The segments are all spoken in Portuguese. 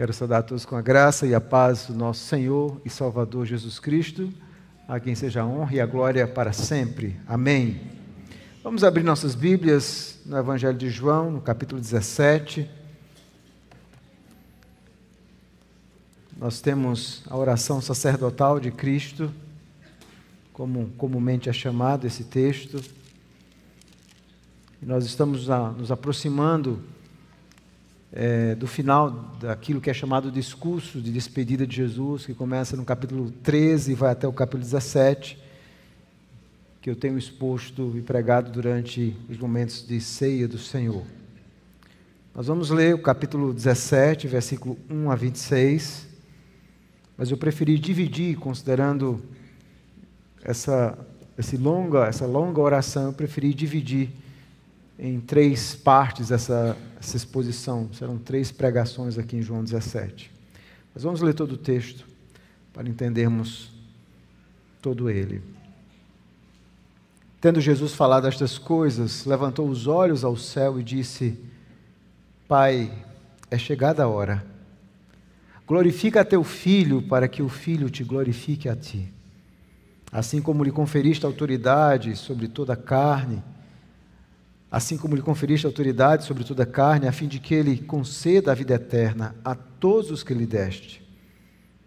Quero saudar a todos com a graça e a paz do nosso Senhor e Salvador Jesus Cristo, a quem seja a honra e a glória para sempre. Amém. Vamos abrir nossas Bíblias no Evangelho de João, no capítulo 17. Nós temos a oração sacerdotal de Cristo, como comumente é chamado esse texto. E nós estamos nos aproximando do final daquilo que é chamado discurso de despedida de Jesus, que começa no capítulo 13 e vai até o capítulo 17, que eu tenho exposto e pregado durante os momentos de ceia do Senhor. Nós vamos ler o capítulo 17, versículo 1 a 26, mas eu preferi dividir, considerando essa longa oração, eu preferi dividir em 3 partes essa exposição. Serão 3 pregações aqui em João 17. Mas vamos ler todo o texto para entendermos todo ele. Tendo Jesus falado estas coisas, levantou os olhos ao céu e disse: Pai, é chegada a hora. Glorifica a teu Filho, para que o Filho te glorifique a ti. Assim como lhe conferiste autoridade sobre toda a carne, assim como lhe conferiste autoridade sobre toda a carne, a fim de que ele conceda a vida eterna a todos os que lhe deste.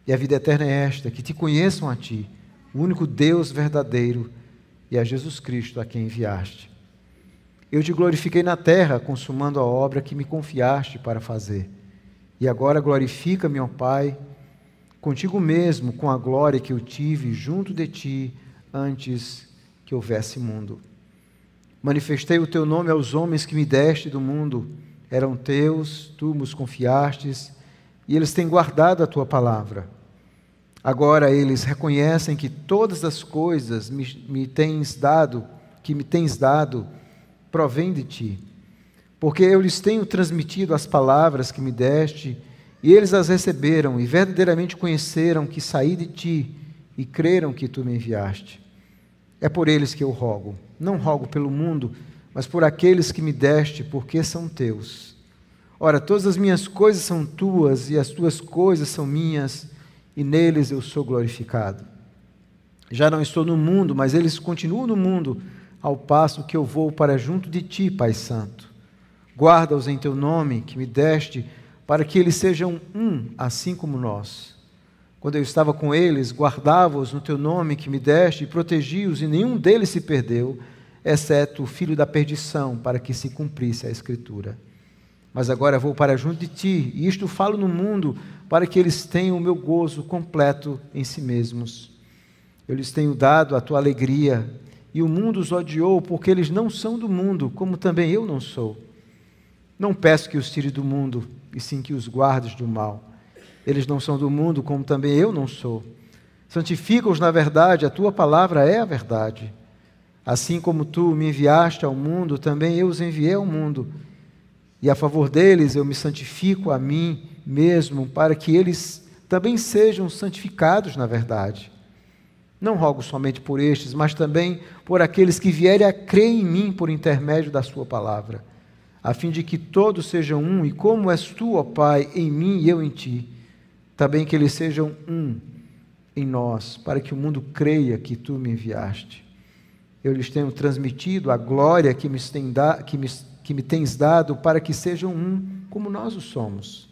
E a vida eterna é esta, que te conheçam a ti, o único Deus verdadeiro, e a Jesus Cristo a quem enviaste. Eu te glorifiquei na terra, consumando a obra que me confiaste para fazer. E agora glorifica-me, ó Pai, contigo mesmo, com a glória que eu tive junto de ti antes que houvesse mundo. Manifestei o teu nome aos homens que me deste do mundo. Eram teus, tu nos confiastes, e eles têm guardado a tua palavra. Agora eles reconhecem que todas as coisas que me tens dado, provém de ti. Porque eu lhes tenho transmitido as palavras que me deste, e eles as receberam, e verdadeiramente conheceram que saí de ti, e creram que tu me enviaste. É por eles que eu rogo. Não rogo pelo mundo, mas por aqueles que me deste, porque são teus. Ora, todas as minhas coisas são tuas, e as tuas coisas são minhas, e neles eu sou glorificado. Já não estou no mundo, mas eles continuam no mundo, ao passo que eu vou para junto de ti, Pai Santo. Guarda-os em teu nome, que me deste, para que eles sejam um, assim como nós. Quando eu estava com eles, guardava-os no teu nome que me deste, e protegi-os, e nenhum deles se perdeu, exceto o filho da perdição, para que se cumprisse a Escritura. Mas agora vou para junto de ti, e isto falo no mundo, para que eles tenham o meu gozo completo em si mesmos. Eu lhes tenho dado a tua alegria, e o mundo os odiou, porque eles não são do mundo, como também eu não sou. Não peço que os tire do mundo, e sim que os guardes do mal. Eles não são do mundo, como também eu não sou. Santifica-os na verdade, a tua palavra é a verdade. Assim como tu me enviaste ao mundo, também eu os enviei ao mundo. E a favor deles eu me santifico a mim mesmo, para que eles também sejam santificados na verdade. Não rogo somente por estes, mas também por aqueles que vierem a crer em mim por intermédio da sua palavra, a fim de que todos sejam um, e como és tu, ó Pai, em mim e eu em ti, também que eles sejam um em nós, para que o mundo creia que tu me enviaste. Eu lhes tenho transmitido a glória que me tens dado, para que sejam um, como nós o somos.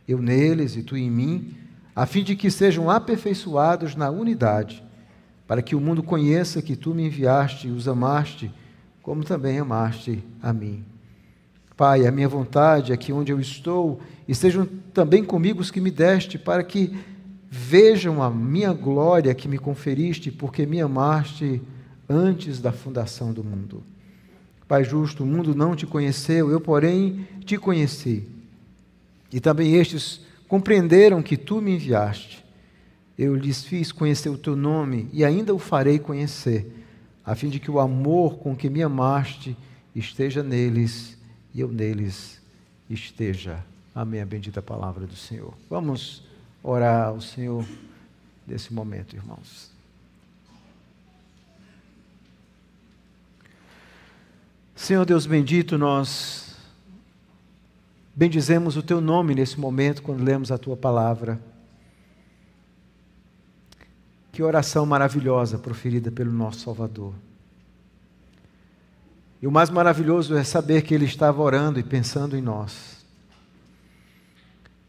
Eu neles e tu em mim, a fim de que sejam aperfeiçoados na unidade, para que o mundo conheça que tu me enviaste e os amaste, como também amaste a mim. Pai, a minha vontade é que onde eu estou, estejam também comigo os que me deste, para que vejam a minha glória que me conferiste, porque me amaste antes da fundação do mundo. Pai justo, o mundo não te conheceu, eu, porém, te conheci. E também estes compreenderam que tu me enviaste. Eu lhes fiz conhecer o teu nome, e ainda o farei conhecer, a fim de que o amor com que me amaste esteja neles, e eu neles esteja. Amém, a bendita palavra do Senhor. Vamos orar ao Senhor nesse momento, irmãos. Senhor Deus bendito, nós bendizemos o Teu nome nesse momento, quando lemos a Tua palavra. Que oração maravilhosa proferida pelo nosso Salvador. E o mais maravilhoso é saber que Ele estava orando e pensando em nós.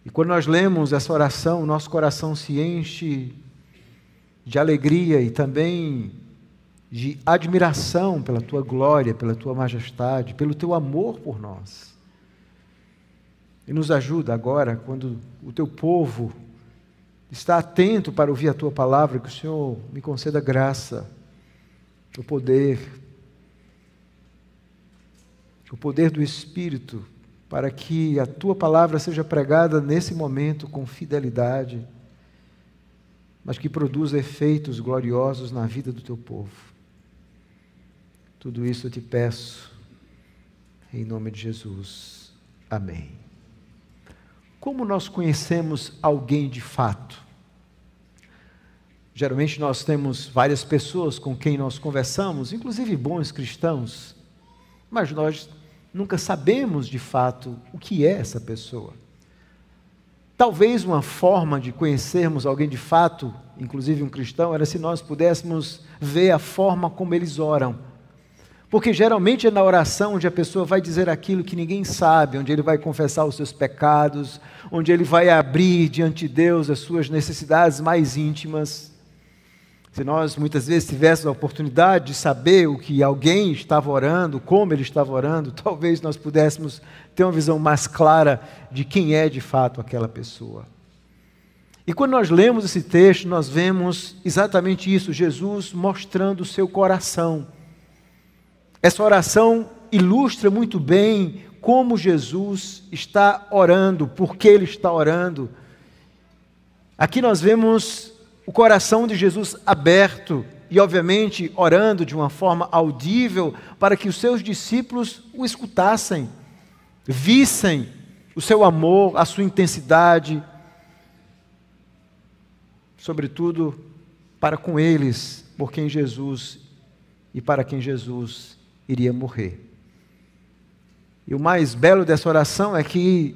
E quando nós lemos essa oração, o nosso coração se enche de alegria e também de admiração pela Tua glória, pela Tua majestade, pelo Teu amor por nós. E nos ajuda agora, quando o Teu povo está atento para ouvir a Tua palavra, que o Senhor me conceda graça, o poder do Espírito, para que a Tua palavra seja pregada nesse momento com fidelidade, mas que produza efeitos gloriosos na vida do Teu povo. Tudo isso eu te peço, em nome de Jesus. Amém. Como nós conhecemos alguém de fato? Geralmente nós temos várias pessoas com quem nós conversamos, inclusive bons cristãos, mas nós nunca sabemos de fato o que é essa pessoa. Talvez uma forma de conhecermos alguém de fato, inclusive um cristão, era se nós pudéssemos ver a forma como eles oram. Porque geralmente é na oração onde a pessoa vai dizer aquilo que ninguém sabe, onde ele vai confessar os seus pecados, onde ele vai abrir diante de Deus as suas necessidades mais íntimas. Se nós muitas vezes tivéssemos a oportunidade de saber o que alguém estava orando, como ele estava orando, talvez nós pudéssemos ter uma visão mais clara de quem é de fato aquela pessoa. E quando nós lemos esse texto, nós vemos exatamente isso, Jesus mostrando o seu coração. Essa oração ilustra muito bem como Jesus está orando, por que Ele está orando. Aqui nós vemos o coração de Jesus aberto e, obviamente, orando de uma forma audível para que os seus discípulos o escutassem, vissem o seu amor, a sua intensidade, sobretudo para com eles, por quem Jesus e para quem Jesus iria morrer. E o mais belo dessa oração é que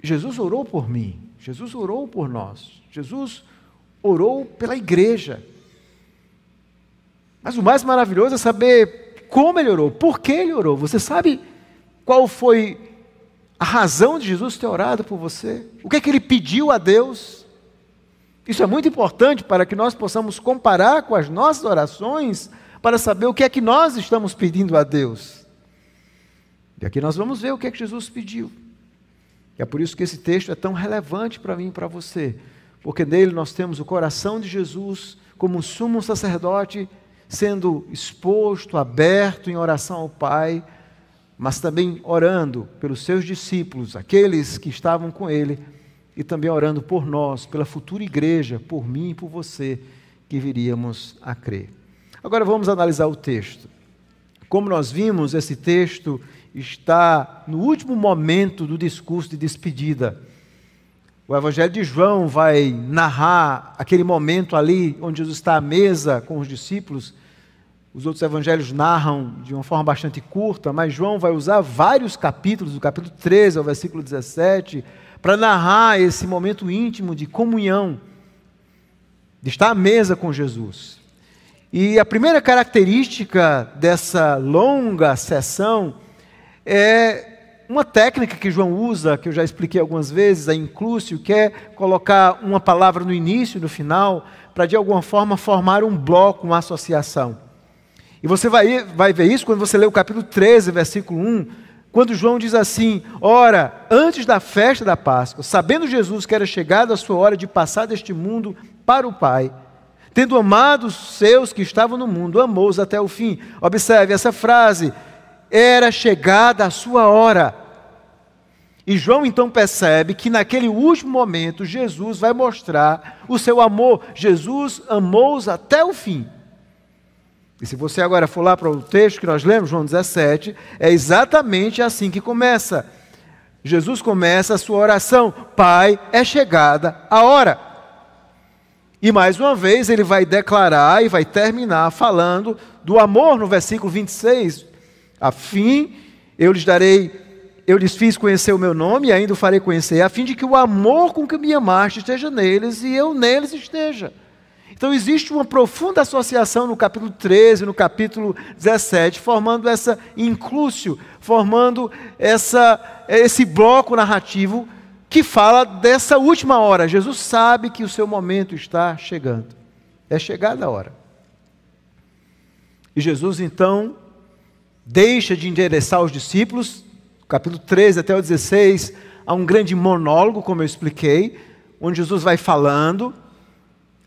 Jesus orou por mim, Jesus orou por nós, Jesus orou pela igreja. Mas o mais maravilhoso é saber como Ele orou, por que Ele orou. Você sabe qual foi a razão de Jesus ter orado por você? O que é que Ele pediu a Deus? Isso é muito importante para que nós possamos comparar com as nossas orações, para saber o que é que nós estamos pedindo a Deus. E aqui nós vamos ver o que é que Jesus pediu. E é por isso que esse texto é tão relevante para mim e para você, porque nele nós temos o coração de Jesus como sumo sacerdote, sendo exposto, aberto em oração ao Pai, mas também orando pelos seus discípulos, aqueles que estavam com Ele, e também orando por nós, pela futura igreja, por mim e por você, que viríamos a crer. Agora vamos analisar o texto. Como nós vimos, esse texto está no último momento do discurso de despedida. O Evangelho de João vai narrar aquele momento ali, onde Jesus está à mesa com os discípulos. Os outros evangelhos narram de uma forma bastante curta, mas João vai usar vários capítulos, do capítulo 13 ao versículo 17, para narrar esse momento íntimo de comunhão, de estar à mesa com Jesus. E a primeira característica dessa longa sessão é uma técnica que João usa, que eu já expliquei algumas vezes, a inclúcio, que é colocar uma palavra no início e no final, para de alguma forma formar um bloco, uma associação. E você vai ver isso quando você lê o capítulo 13, versículo 1, quando João diz assim: ora, antes da festa da Páscoa, sabendo Jesus que era chegada a sua hora de passar deste mundo para o Pai, tendo amado os seus que estavam no mundo, amou-os até o fim. Observe essa frase: era chegada a sua hora. E João então percebe que naquele último momento Jesus vai mostrar o seu amor. Jesus amou-os até o fim. E se você agora for lá para o texto que nós lemos, João 17, é exatamente assim que começa. Jesus começa a sua oração: Pai, é chegada a hora. E mais uma vez ele vai declarar e vai terminar falando do amor no versículo 26. A fim, eu lhes darei eu lhes fiz conhecer o meu nome e ainda o farei conhecer, a fim de que o amor com que me amaste esteja neles e eu neles esteja. Então existe uma profunda associação no capítulo 13, no capítulo 17, formando essa inclúcio, formando esse bloco narrativo que fala dessa última hora. Jesus sabe que o seu momento está chegando. É chegada a hora. E Jesus então deixa de endereçar os discípulos, capítulo 13 até o 16, há um grande monólogo, como eu expliquei, onde Jesus vai falando,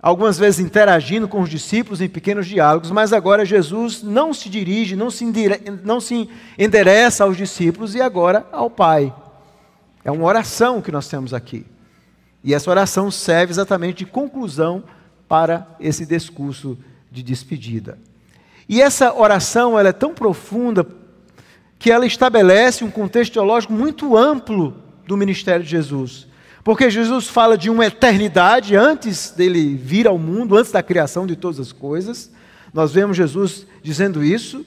algumas vezes interagindo com os discípulos em pequenos diálogos, mas agora Jesus não se dirige, não se endereça aos discípulos e agora ao Pai. É uma oração que nós temos aqui. E essa oração serve exatamente de conclusão para esse discurso de despedida. E essa oração ela é tão profunda que ela estabelece um contexto teológico muito amplo do ministério de Jesus. Porque Jesus fala de uma eternidade antes dele vir ao mundo, antes da criação de todas as coisas. Nós vemos Jesus dizendo isso,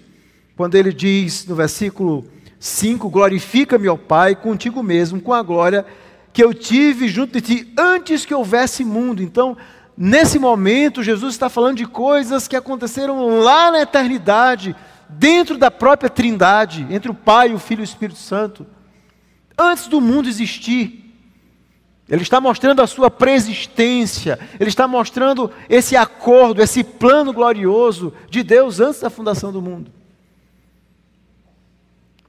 quando ele diz no versículo 5, glorifica-me, ó Pai, contigo mesmo, com a glória que eu tive junto de ti antes que houvesse mundo. Então, nesse momento, Jesus está falando de coisas que aconteceram lá na eternidade, dentro da própria Trindade, entre o Pai, o Filho e o Espírito Santo, antes do mundo existir. Ele está mostrando a sua preexistência, ele está mostrando esse acordo, esse plano glorioso de Deus antes da fundação do mundo.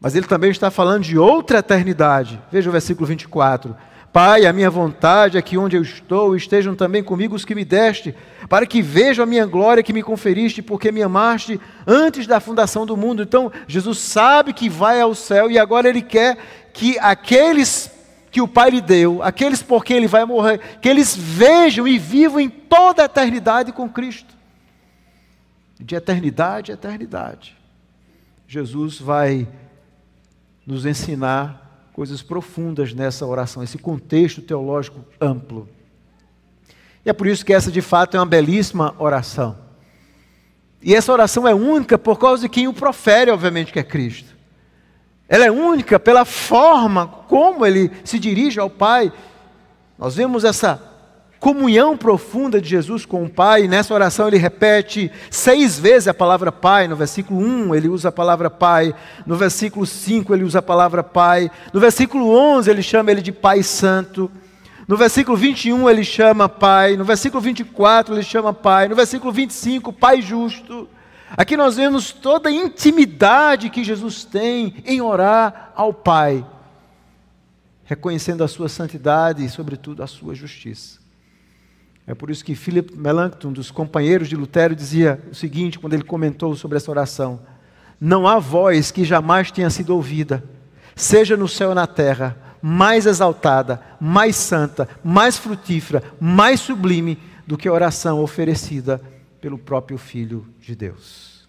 Mas ele também está falando de outra eternidade. Veja o versículo 24. Pai, a minha vontade é que onde eu estou estejam também comigo os que me deste, para que vejam a minha glória que me conferiste, porque me amaste antes da fundação do mundo. Então, Jesus sabe que vai ao céu e agora ele quer que aqueles que o Pai lhe deu, aqueles por quem ele vai morrer, que eles vejam e vivam em toda a eternidade com Cristo. De eternidade a eternidade. Jesus vai nos ensinar coisas profundas nessa oração, esse contexto teológico amplo. E é por isso que essa de fato é uma belíssima oração. E essa oração é única por causa de quem o profere, obviamente, que é Cristo. Ela é única pela forma como ele se dirige ao Pai. Nós vemos essa comunhão profunda de Jesus com o Pai. Nessa oração ele repete 6 vezes a palavra Pai. No versículo 1 ele usa a palavra Pai. No versículo 5 ele usa a palavra Pai. No versículo 11 ele chama ele de Pai Santo. No versículo 21 ele chama Pai. No versículo 24 ele chama Pai. No versículo 25, Pai Justo. Aqui nós vemos toda a intimidade que Jesus tem em orar ao Pai, reconhecendo a sua santidade e, sobretudo, a sua justiça. É por isso que Philip Melanchthon, um dos companheiros de Lutero, dizia o seguinte, quando ele comentou sobre essa oração: não há voz que jamais tenha sido ouvida, seja no céu ou na terra, mais exaltada, mais santa, mais frutífera, mais sublime do que a oração oferecida pelo próprio Filho de Deus.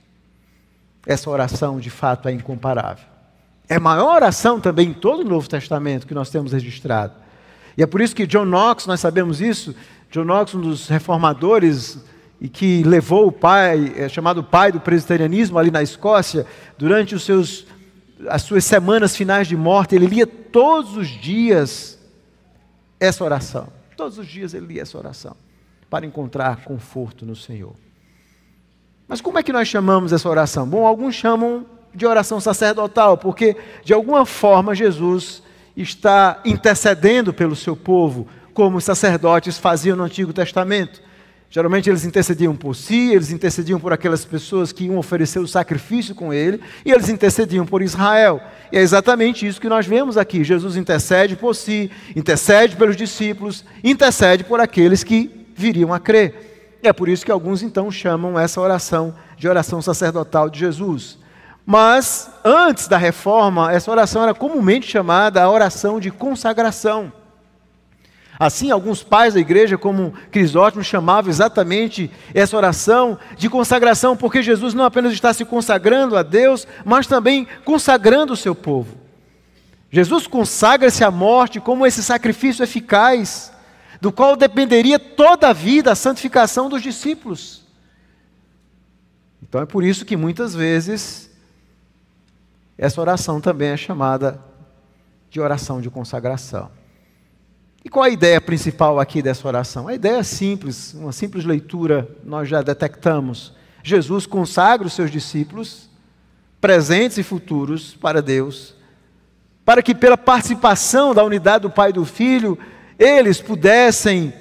Essa oração, de fato, é incomparável. É a maior oração também em todo o Novo Testamento que nós temos registrado. E é por isso que John Knox, nós sabemos isso, John Knox, um dos reformadores, e que levou o pai, chamado pai do presbiterianismo ali na Escócia, durante as suas semanas finais de morte, ele lia todos os dias essa oração. Todos os dias ele lia essa oração, para encontrar conforto no Senhor. Mas como é que nós chamamos essa oração? Bom, alguns chamam de oração sacerdotal, porque de alguma forma Jesus está intercedendo pelo seu povo, como os sacerdotes faziam no Antigo Testamento. Geralmente eles intercediam por si, eles intercediam por aquelas pessoas que iam oferecer o sacrifício com ele, e eles intercediam por Israel. E é exatamente isso que nós vemos aqui. Jesus intercede por si, intercede pelos discípulos, intercede por aqueles que viriam a crer. E é por isso que alguns então chamam essa oração de oração sacerdotal de Jesus. Mas antes da reforma, essa oração era comumente chamada a oração de consagração. Assim, alguns pais da igreja, como Crisóstomo, chamavam exatamente essa oração de consagração, porque Jesus não apenas está se consagrando a Deus, mas também consagrando o seu povo. Jesus consagra-se à morte como esse sacrifício eficaz, do qual dependeria toda a vida, a santificação dos discípulos. Então é por isso que muitas vezes essa oração também é chamada de oração de consagração. E qual a ideia principal aqui dessa oração? A ideia é simples, uma simples leitura, nós já detectamos. Jesus consagra os seus discípulos, presentes e futuros, para Deus, para que pela participação da unidade do Pai e do Filho, eles pudessem,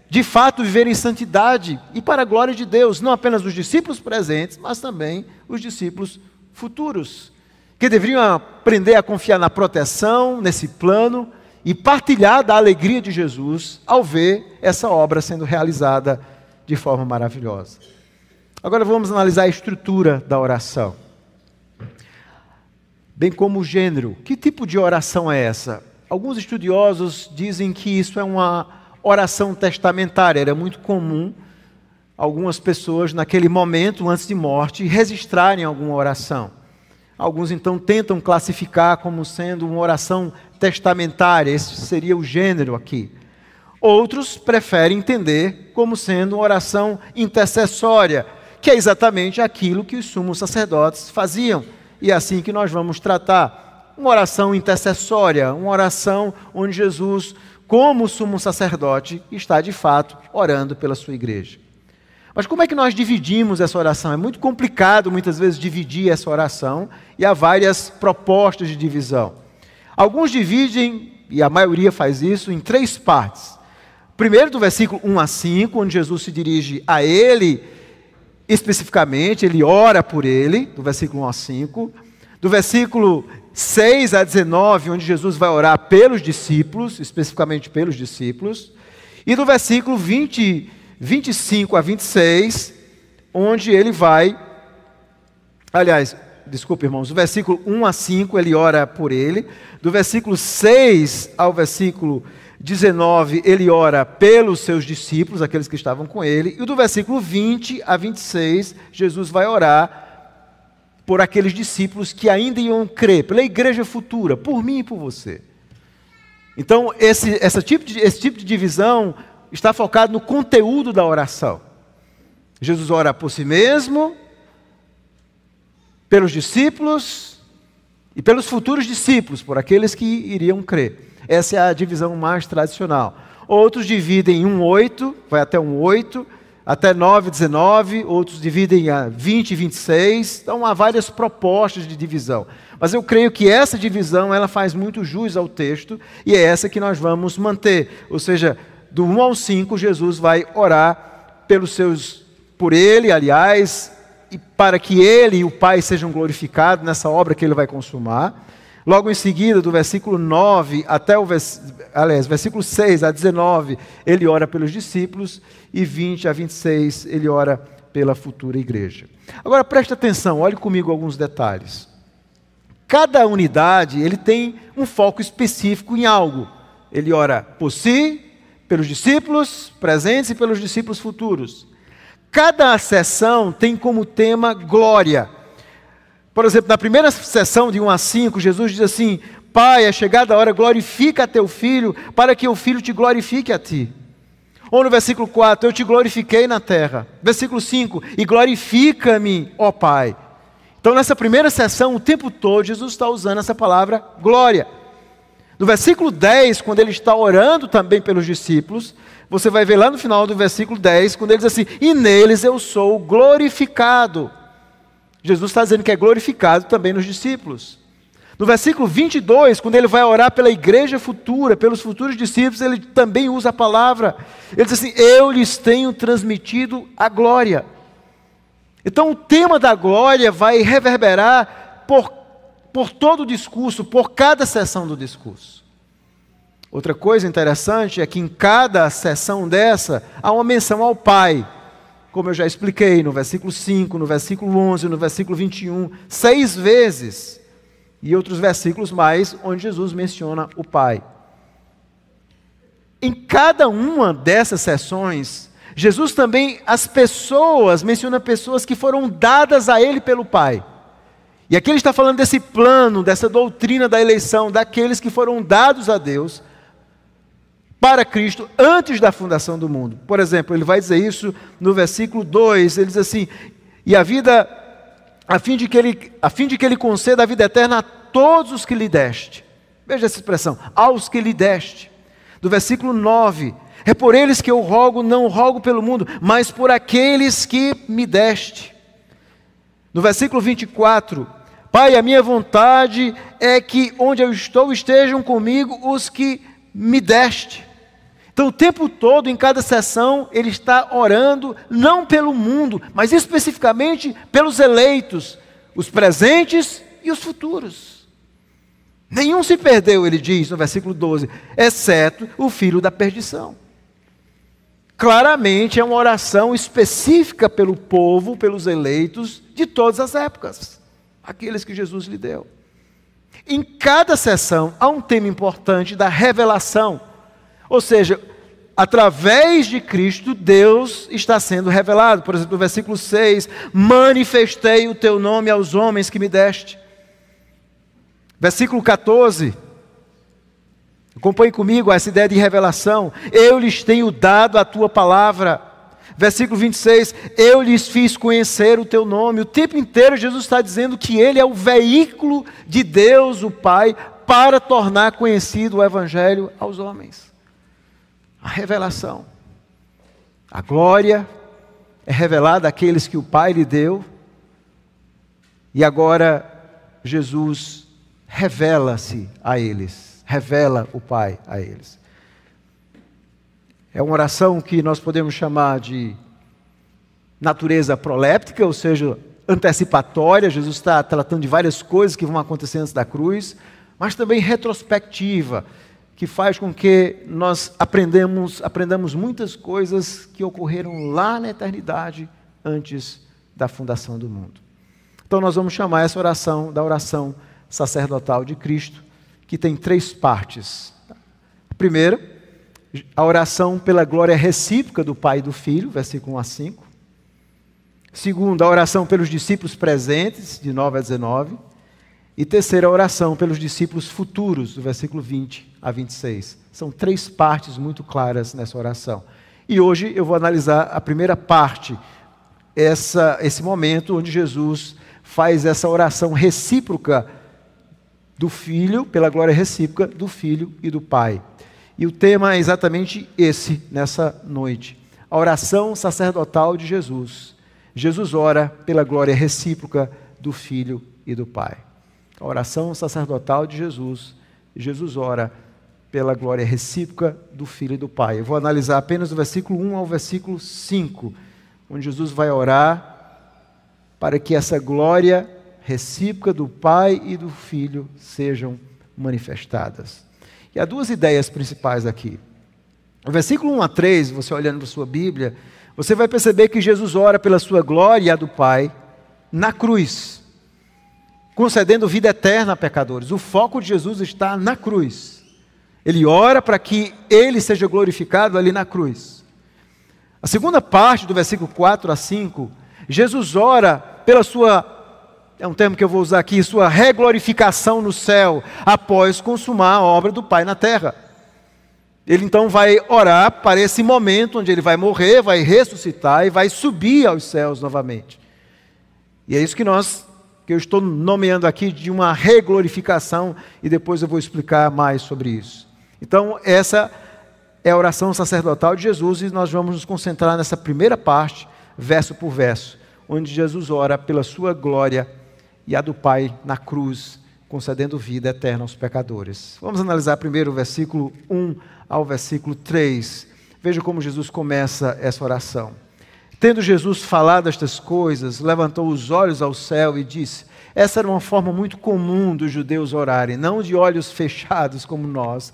de fato, viver em santidade e para a glória de Deus, não apenas os discípulos presentes, mas também os discípulos futuros, que deveriam aprender a confiar na proteção, nesse plano, e partilhar da alegria de Jesus ao ver essa obra sendo realizada de forma maravilhosa. Agora vamos analisar a estrutura da oração, bem como o gênero. Que tipo de oração é essa? Alguns estudiosos dizem que isso é uma oração testamentária. Era muito comum algumas pessoas, naquele momento, antes de morte, registrarem alguma oração. Alguns, então, tentam classificar como sendo uma oração testamentária. Esse seria o gênero aqui. Outros preferem entender como sendo uma oração intercessória, que é exatamente aquilo que os sumos sacerdotes faziam. E é assim que nós vamos tratar. Uma oração intercessória, uma oração onde Jesus, como sumo sacerdote, está de fato orando pela sua igreja. Mas como é que nós dividimos essa oração? É muito complicado muitas vezes dividir essa oração e há várias propostas de divisão. Alguns dividem, e a maioria faz isso, em 3 partes. Primeiro, do versículo 1 a 5, onde Jesus se dirige a ele especificamente, ele ora por ele, do versículo 1 a 5. Do versículo 6 a 19, onde Jesus vai orar pelos discípulos, especificamente pelos discípulos. E do versículo 25 a 26, onde ele vai... Aliás, desculpe, irmãos, do versículo 1 a 5 ele ora por ele. Do versículo 6 ao versículo 19, ele ora pelos seus discípulos, aqueles que estavam com ele. E do versículo 20 a 26, Jesus vai orar por aqueles discípulos que ainda iam crer, pela igreja futura, por mim e por você. Então, esse tipo de divisão está focado no conteúdo da oração. Jesus ora por si mesmo, pelos discípulos e pelos futuros discípulos, por aqueles que iriam crer. Essa é a divisão mais tradicional. Outros dividem em 1:8, vai até 1:8, até 9:19, outros dividem a 20 e 26. Então há várias propostas de divisão. Mas eu creio que essa divisão ela faz muito jus ao texto e é essa que nós vamos manter. Ou seja, do 1 ao 5, Jesus vai orar por ele, aliás, e para que ele e o Pai sejam glorificados nessa obra que ele vai consumar. Logo em seguida, do versículo 9 até versículo 6 a 19, ele ora pelos discípulos, e 20 a 26, ele ora pela futura igreja. Agora, preste atenção, olhe comigo alguns detalhes. Cada unidade, ele tem um foco específico em algo. Ele ora por si, pelos discípulos presentes e pelos discípulos futuros. Cada sessão tem como tema glória. Por exemplo, na primeira sessão de 1 a 5, Jesus diz assim: Pai, é chegada a hora, glorifica a teu filho, para que o filho te glorifique a ti. Ou no versículo 4, eu te glorifiquei na terra. Versículo 5, e glorifica-me, ó Pai. Então, nessa primeira sessão, o tempo todo, Jesus está usando essa palavra glória. No versículo 10, quando ele está orando também pelos discípulos, você vai ver lá no final do versículo 10, quando ele diz assim: e neles eu sou glorificado. Jesus está dizendo que é glorificado também nos discípulos. No versículo 22, quando ele vai orar pela igreja futura, pelos futuros discípulos, ele também usa a palavra. Ele diz assim: eu lhes tenho transmitido a glória. Então o tema da glória vai reverberar por todo o discurso, por cada sessão do discurso. Outra coisa interessante é que em cada sessão dessa há uma menção ao Pai. Como eu já expliquei, no versículo 5, no versículo 11, no versículo 21, 6 vezes. E outros versículos mais, onde Jesus menciona o Pai. Em cada uma dessas sessões, Jesus também, menciona pessoas que foram dadas a Ele pelo Pai. E aqui ele está falando desse plano, dessa doutrina da eleição, daqueles que foram dados a Deus para Cristo antes da fundação do mundo. Por exemplo, ele vai dizer isso no versículo 2, ele diz assim: e a vida, a fim de que ele conceda a vida eterna a todos os que lhe deste. Veja essa expressão, aos que lhe deste. Do versículo 9, é por eles que eu rogo, não rogo pelo mundo, mas por aqueles que me deste. No versículo 24, Pai, a minha vontade é que onde eu estou estejam comigo os que me deste. Então o tempo todo, em cada sessão, ele está orando, não pelo mundo, mas especificamente pelos eleitos, os presentes e os futuros. Nenhum se perdeu, ele diz no versículo 12, exceto o filho da perdição. Claramente é uma oração específica pelo povo, pelos eleitos de todas as épocas, aqueles que Jesus lhe deu. Em cada sessão há um tema importante da revelação, ou seja, através de Cristo, Deus está sendo revelado. Por exemplo, no versículo 6, manifestei o teu nome aos homens que me deste. Versículo 14, acompanhe comigo essa ideia de revelação. Eu lhes tenho dado a tua palavra. Versículo 26, eu lhes fiz conhecer o teu nome. O tempo inteiro Jesus está dizendo que Ele é o veículo de Deus, o Pai, para tornar conhecido o Evangelho aos homens. A revelação. A glória é revelada àqueles que o Pai lhe deu. E agora Jesus revela-se a eles, revela o Pai a eles. É uma oração que nós podemos chamar de natureza proléptica, ou seja, antecipatória. Jesus está tratando de várias coisas que vão acontecer antes da cruz, mas também retrospectiva, que faz com que nós aprendamos muitas coisas que ocorreram lá na eternidade, antes da fundação do mundo. Então nós vamos chamar essa oração da oração sacerdotal de Cristo, que tem 3 partes. A primeira, a oração pela glória recíproca do Pai e do Filho, versículo 1 a 5. Segunda, a oração pelos discípulos presentes, de 9 a 19. E terceira, a oração pelos discípulos futuros, do versículo 20 a 26. São 3 partes muito claras nessa oração. E hoje eu vou analisar a primeira parte, esse momento onde Jesus faz essa oração recíproca do Filho, pela glória recíproca do Filho e do Pai. E o tema é exatamente esse, nessa noite. A oração sacerdotal de Jesus. Jesus ora pela glória recíproca do Filho e do Pai. A oração sacerdotal de Jesus. Jesus ora pela glória recíproca do Filho e do Pai. Eu vou analisar apenas do versículo 1 ao versículo 5, onde Jesus vai orar para que essa glória recíproca do Pai e do Filho sejam manifestadas. E há 2 ideias principais aqui. No versículo 1 a 3, você olhando para a sua Bíblia, você vai perceber que Jesus ora pela sua glória e a do Pai na cruz, concedendo vida eterna a pecadores. O foco de Jesus está na cruz. Ele ora para que Ele seja glorificado ali na cruz. A segunda parte do versículo 4 a 5, Jesus ora pela sua, é um termo que eu vou usar aqui, sua reglorificação no céu, após consumar a obra do Pai na terra. Ele então vai orar para esse momento onde Ele vai morrer, vai ressuscitar e vai subir aos céus novamente. E é isso que eu estou nomeando aqui de uma reglorificação, e depois eu vou explicar mais sobre isso. Então, essa é a oração sacerdotal de Jesus, e nós vamos nos concentrar nessa primeira parte, verso por verso, onde Jesus ora pela sua glória e a do Pai na cruz, concedendo vida eterna aos pecadores. Vamos analisar primeiro o versículo 1 ao versículo 3. Veja como Jesus começa essa oração. Tendo Jesus falado estas coisas, levantou os olhos ao céu e disse: essa era uma forma muito comum dos judeus orarem, não de olhos fechados como nós,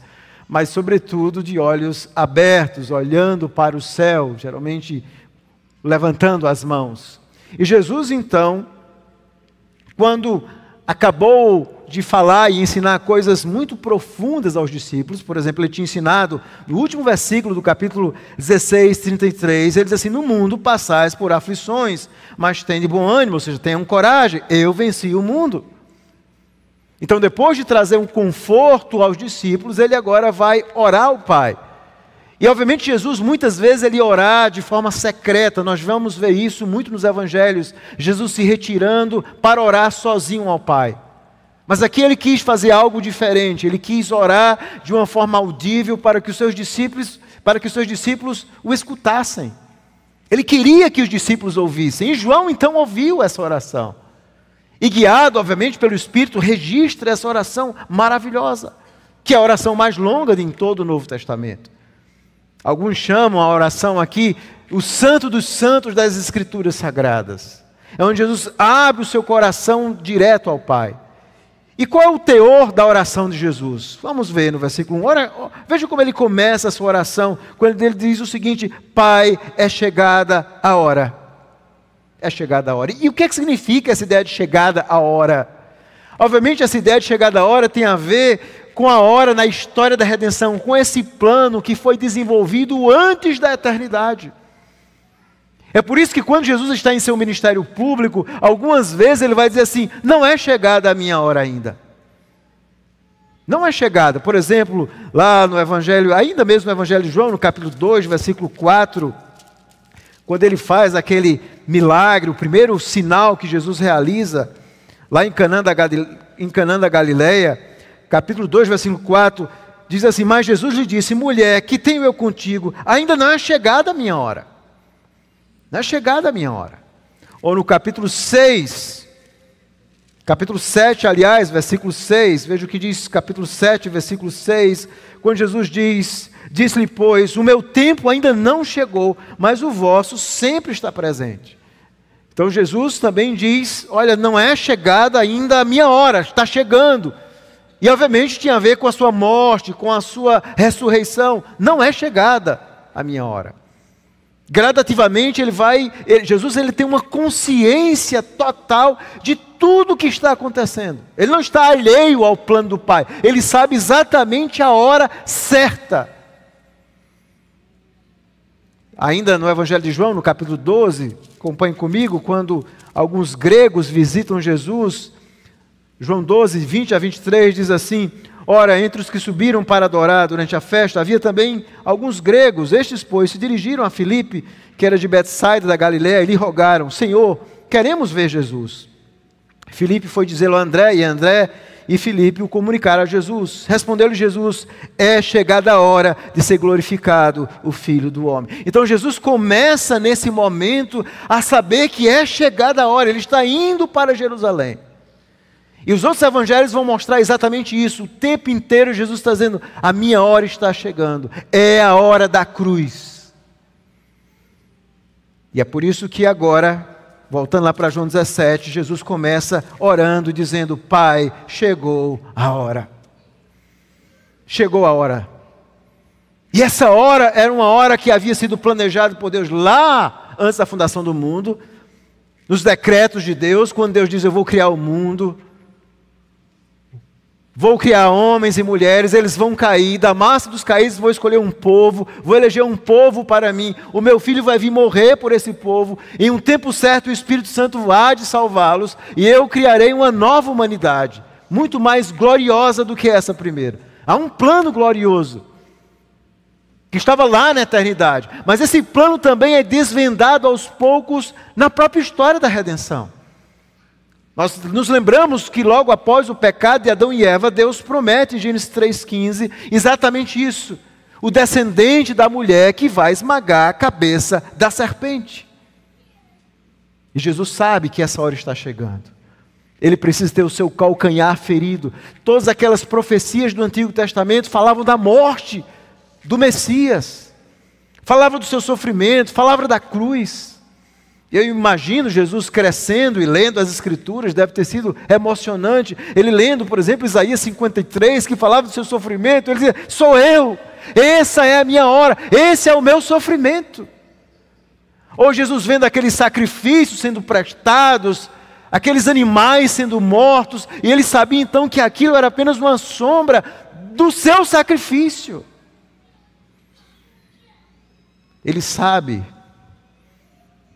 mas sobretudo de olhos abertos, olhando para o céu, geralmente levantando as mãos. E Jesus então, quando acabou de falar e ensinar coisas muito profundas aos discípulos, por exemplo, ele tinha ensinado, no último versículo do capítulo 16, 33, ele diz assim: no mundo passais por aflições, mas tende bom ânimo, ou seja, tenham coragem, eu venci o mundo. Então, depois de trazer um conforto aos discípulos, ele agora vai orar ao Pai. E, obviamente, Jesus, muitas vezes, ele orar de forma secreta. Nós vamos ver isso muito nos evangelhos. Jesus se retirando para orar sozinho ao Pai. Mas aqui ele quis fazer algo diferente. Ele quis orar de uma forma audível para que os seus discípulos o escutassem. Ele queria que os discípulos ouvissem. E João então ouviu essa oração. E guiado, obviamente, pelo Espírito, registra essa oração maravilhosa, que é a oração mais longa de todo o Novo Testamento. Alguns chamam a oração aqui o Santo dos Santos das Escrituras Sagradas. É onde Jesus abre o seu coração direto ao Pai. E qual é o teor da oração de Jesus? Vamos ver no versículo 1. Veja como ele começa a sua oração, quando ele diz o seguinte: Pai, é chegada a hora. É chegada a hora. E o que significa essa ideia de chegada a hora? Obviamente, essa ideia de chegada a hora tem a ver com a hora na história da redenção, com esse plano que foi desenvolvido antes da eternidade. É por isso que quando Jesus está em seu ministério público, algumas vezes ele vai dizer assim: não é chegada a minha hora ainda. Não é chegada. Por exemplo, lá no Evangelho, ainda mesmo no Evangelho de João, no capítulo 2, versículo 4, quando ele faz aquele milagre, o primeiro sinal que Jesus realiza, lá em Canaã da Galileia, capítulo 2, versículo 4, diz assim: mas Jesus lhe disse: mulher, que tenho eu contigo? Ainda não é chegada a minha hora. Não é chegada a minha hora. Ou no capítulo 6, capítulo 7, aliás, versículo 6, veja o que diz capítulo 7, versículo 6, quando Jesus disse-lhe, pois, o meu tempo ainda não chegou, mas o vosso sempre está presente. Então Jesus também diz: olha, não é chegada ainda a minha hora, está chegando. E obviamente tinha a ver com a sua morte, com a sua ressurreição. Não é chegada a minha hora. Gradativamente Jesus tem uma consciência total de tudo o que está acontecendo. Ele não está alheio ao plano do Pai. Ele sabe exatamente a hora certa. Ainda no Evangelho de João, no capítulo 12, acompanhe comigo, quando alguns gregos visitam Jesus, João 12, 20 a 23, diz assim: ora, entre os que subiram para adorar durante a festa, havia também alguns gregos. Estes, pois, se dirigiram a Filipe, que era de Betsaida da Galileia, e lhe rogaram: Senhor, queremos ver Jesus. Filipe foi dizê-lo a André, e André e Filipe o comunicaram a Jesus. Respondeu-lhe Jesus: é chegada a hora de ser glorificado o Filho do Homem. Então Jesus começa nesse momento a saber que é chegada a hora. Ele está indo para Jerusalém. E os outros evangelhos vão mostrar exatamente isso. O tempo inteiro Jesus está dizendo: a minha hora está chegando. É a hora da cruz. E é por isso que agora, voltando lá para João 17, Jesus começa orando, dizendo: Pai, chegou a hora. Chegou a hora. E essa hora era uma hora que havia sido planejada por Deus lá antes da fundação do mundo. Nos decretos de Deus, quando Deus diz: eu vou criar o mundo. Vou criar homens e mulheres, eles vão cair, da massa dos caídos vou escolher um povo, vou eleger um povo para mim, o meu filho vai vir morrer por esse povo, em um tempo certo o Espírito Santo há de salvá-los, e eu criarei uma nova humanidade, muito mais gloriosa do que essa primeira. Há um plano glorioso, que estava lá na eternidade, mas esse plano também é desvendado aos poucos na própria história da redenção. Nós nos lembramos que logo após o pecado de Adão e Eva, Deus promete em Gênesis 3,15 exatamente isso: o descendente da mulher que vai esmagar a cabeça da serpente. E Jesus sabe que essa hora está chegando. Ele precisa ter o seu calcanhar ferido. Todas aquelas profecias do Antigo Testamento falavam da morte do Messias, falavam do seu sofrimento, falavam da cruz. Eu imagino Jesus crescendo e lendo as Escrituras, deve ter sido emocionante. Ele lendo, por exemplo, Isaías 53, que falava do seu sofrimento, ele dizia: sou eu, essa é a minha hora, esse é o meu sofrimento. Ou Jesus vendo aqueles sacrifícios sendo prestados, aqueles animais sendo mortos, e ele sabia então que aquilo era apenas uma sombra do seu sacrifício. Ele sabe,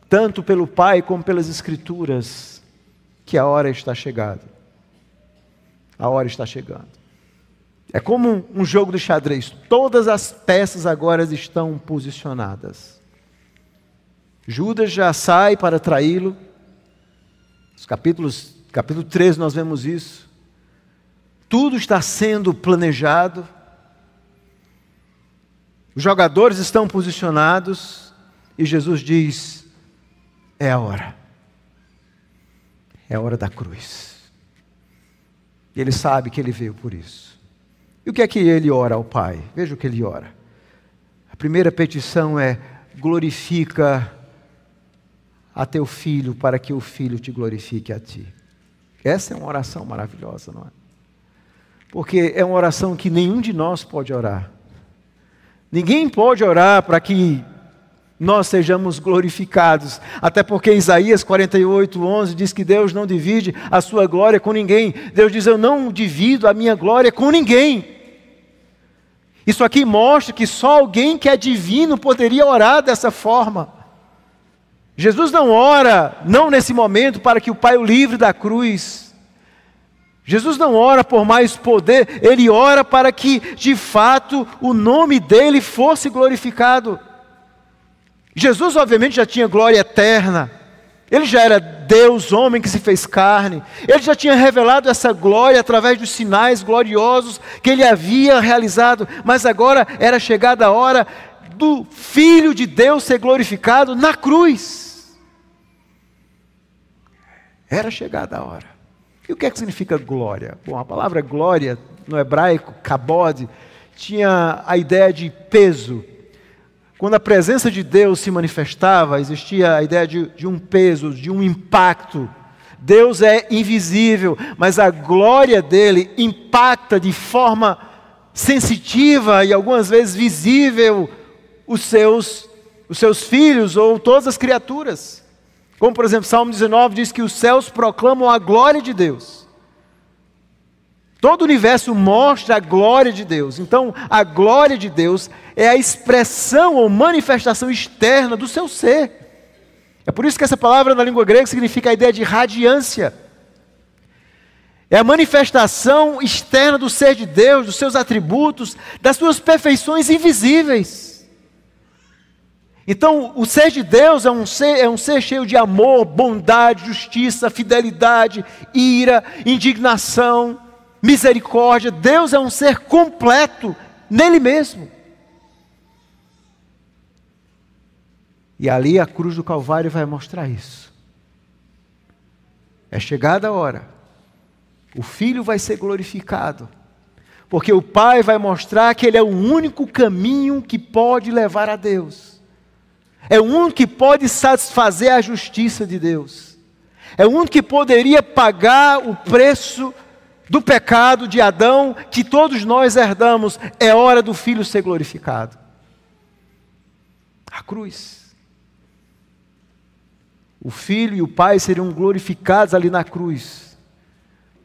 tanto pelo Pai como pelas Escrituras, que a hora está chegada. A hora está chegando. É como um jogo de xadrez. Todas as peças agora estão posicionadas. Judas já sai para traí-lo. Capítulo 13 nós vemos isso. Tudo está sendo planejado. Os jogadores estão posicionados e Jesus diz: é a hora. É a hora da cruz. E ele sabe que ele veio por isso. E o que é que ele ora ao Pai? Veja o que ele ora. A primeira petição é: glorifica a teu filho para que o filho te glorifique a ti. Essa é uma oração maravilhosa, não é? Porque é uma oração que nenhum de nós pode orar. Ninguém pode orar para que nós sejamos glorificados. Até porque Isaías 48:11 diz que Deus não divide a sua glória com ninguém. Deus diz: eu não divido a minha glória com ninguém. Isso aqui mostra que só alguém que é divino poderia orar dessa forma. Jesus não ora, não nesse momento, para que o Pai o livre da cruz. Jesus não ora por mais poder, Ele ora para que, de fato, o nome dEle fosse glorificado. Jesus, obviamente, já tinha glória eterna. Ele já era Deus, homem que se fez carne. Ele já tinha revelado essa glória através dos sinais gloriosos que Ele havia realizado. Mas agora era chegada a hora do Filho de Deus ser glorificado na cruz. Era chegada a hora. E o que é que significa glória? Bom, a palavra glória, no hebraico, kabod, tinha a ideia de peso. Quando a presença de Deus se manifestava, existia a ideia de um peso, de um impacto. Deus é invisível, mas a glória dele impacta de forma sensitiva e algumas vezes visível os seus filhos ou todas as criaturas. Como, por exemplo, Salmo 19 diz que os céus proclamam a glória de Deus. Todo o universo mostra a glória de Deus. Então, a glória de Deus é a expressão ou manifestação externa do seu ser. É por isso que essa palavra na língua grega significa a ideia de radiância. É a manifestação externa do ser de Deus, dos seus atributos, das suas perfeições invisíveis. Então, o ser de Deus é um ser cheio de amor, bondade, justiça, fidelidade, ira, indignação, misericórdia. Deus é um ser completo nele mesmo. E ali a cruz do Calvário vai mostrar isso. É chegada a hora. O Filho vai ser glorificado. Porque o Pai vai mostrar que Ele é o único caminho que pode levar a Deus. É o único que pode satisfazer a justiça de Deus. É o único que poderia pagar o preço do pecado de Adão, que todos nós herdamos. É hora do Filho ser glorificado. A cruz. O Filho e o Pai seriam glorificados ali na cruz,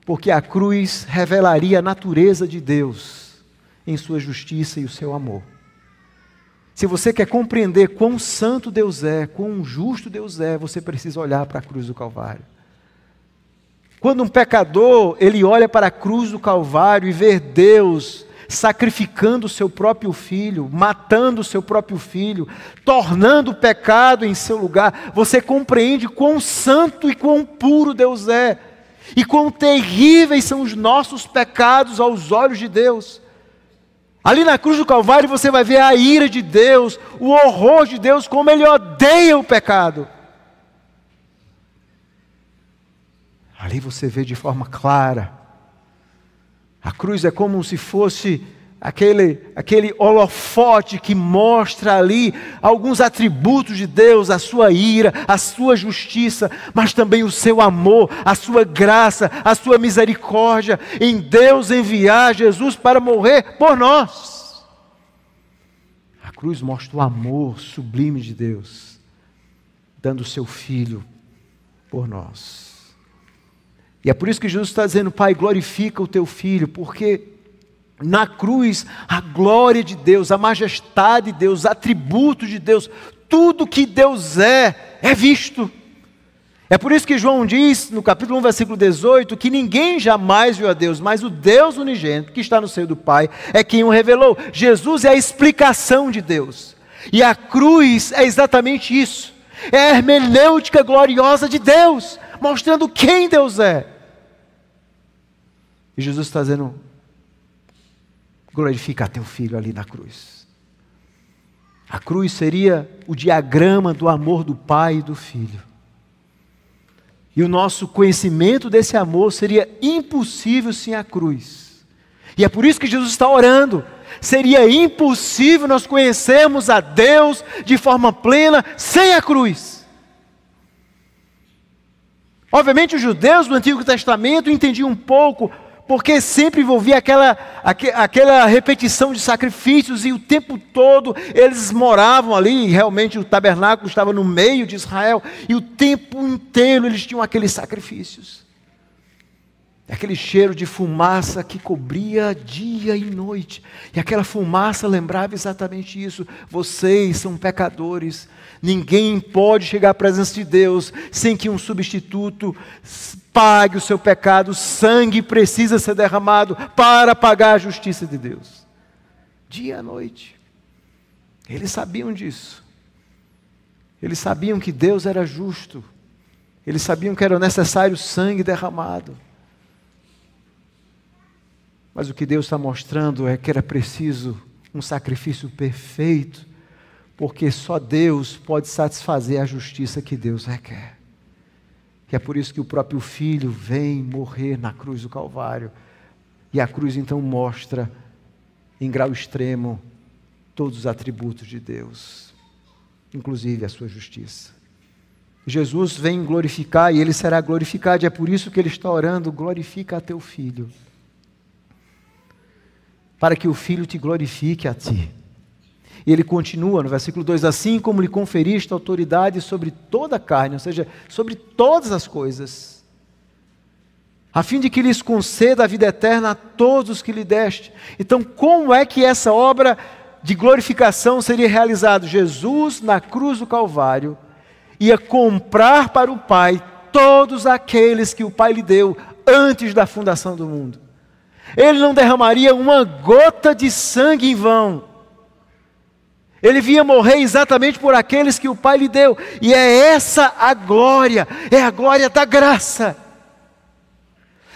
porque a cruz revelaria a natureza de Deus em sua justiça e o seu amor. Se você quer compreender quão santo Deus é, quão justo Deus é, você precisa olhar para a cruz do Calvário. Quando um pecador, ele olha para a cruz do Calvário e vê Deus sacrificando o seu próprio filho, matando o seu próprio filho, tornando o pecado em seu lugar, você compreende quão santo e quão puro Deus é, e quão terríveis são os nossos pecados aos olhos de Deus. Ali na cruz do Calvário você vai ver a ira de Deus, o horror de Deus, como Ele odeia o pecado. Ali você vê de forma clara. A cruz é como se fosse aquele holofote que mostra ali alguns atributos de Deus, a sua ira, a sua justiça, mas também o seu amor, a sua graça, a sua misericórdia, em Deus enviar Jesus para morrer por nós. A cruz mostra o amor sublime de Deus, dando o seu Filho por nós. E é por isso que Jesus está dizendo: Pai, glorifica o teu Filho, porque na cruz a glória de Deus, a majestade de Deus, os atributos de Deus, tudo que Deus é visto. É por isso que João diz, no capítulo 1, versículo 18, que ninguém jamais viu a Deus, mas o Deus unigênito, que está no seio do Pai, é quem o revelou. Jesus é a explicação de Deus. E a cruz é exatamente isso. É a hermenêutica gloriosa de Deus, mostrando quem Deus é. E Jesus está dizendo: glorifica teu filho ali na cruz. A cruz seria o diagrama do amor do Pai e do Filho. E o nosso conhecimento desse amor seria impossível sem a cruz. E é por isso que Jesus está orando. Seria impossível nós conhecermos a Deus de forma plena sem a cruz. Obviamente os judeus do Antigo Testamento entendiam um pouco, porque sempre envolvia aquela repetição de sacrifícios, e o tempo todo eles moravam ali, realmente o tabernáculo estava no meio de Israel, e o tempo inteiro eles tinham aqueles sacrifícios. Aquele cheiro de fumaça que cobria dia e noite, e aquela fumaça lembrava exatamente isso: vocês são pecadores, ninguém pode chegar à presença de Deus sem que um substituto pague o seu pecado, sangue precisa ser derramado para pagar a justiça de Deus. Dia e noite, eles sabiam disso, eles sabiam que Deus era justo, eles sabiam que era necessário sangue derramado. Mas o que Deus está mostrando é que era preciso um sacrifício perfeito, porque só Deus pode satisfazer a justiça que Deus requer. E é por isso que o próprio Filho vem morrer na cruz do Calvário. E a cruz então mostra, em grau extremo, todos os atributos de Deus, inclusive a sua justiça. Jesus vem glorificar, e Ele será glorificado, e é por isso que Ele está orando: glorifica a teu Filho, para que o Filho te glorifique a ti. E ele continua no versículo 2: assim como lhe conferiste autoridade sobre toda a carne, ou seja, sobre todas as coisas, a fim de que lhes conceda a vida eterna a todos os que lhe deste. Então, como é que essa obra de glorificação seria realizada? Jesus, na cruz do Calvário, ia comprar para o Pai todos aqueles que o Pai lhe deu antes da fundação do mundo. Ele não derramaria uma gota de sangue em vão. Ele vinha morrer exatamente por aqueles que o Pai lhe deu. E é essa a glória, é a glória da graça.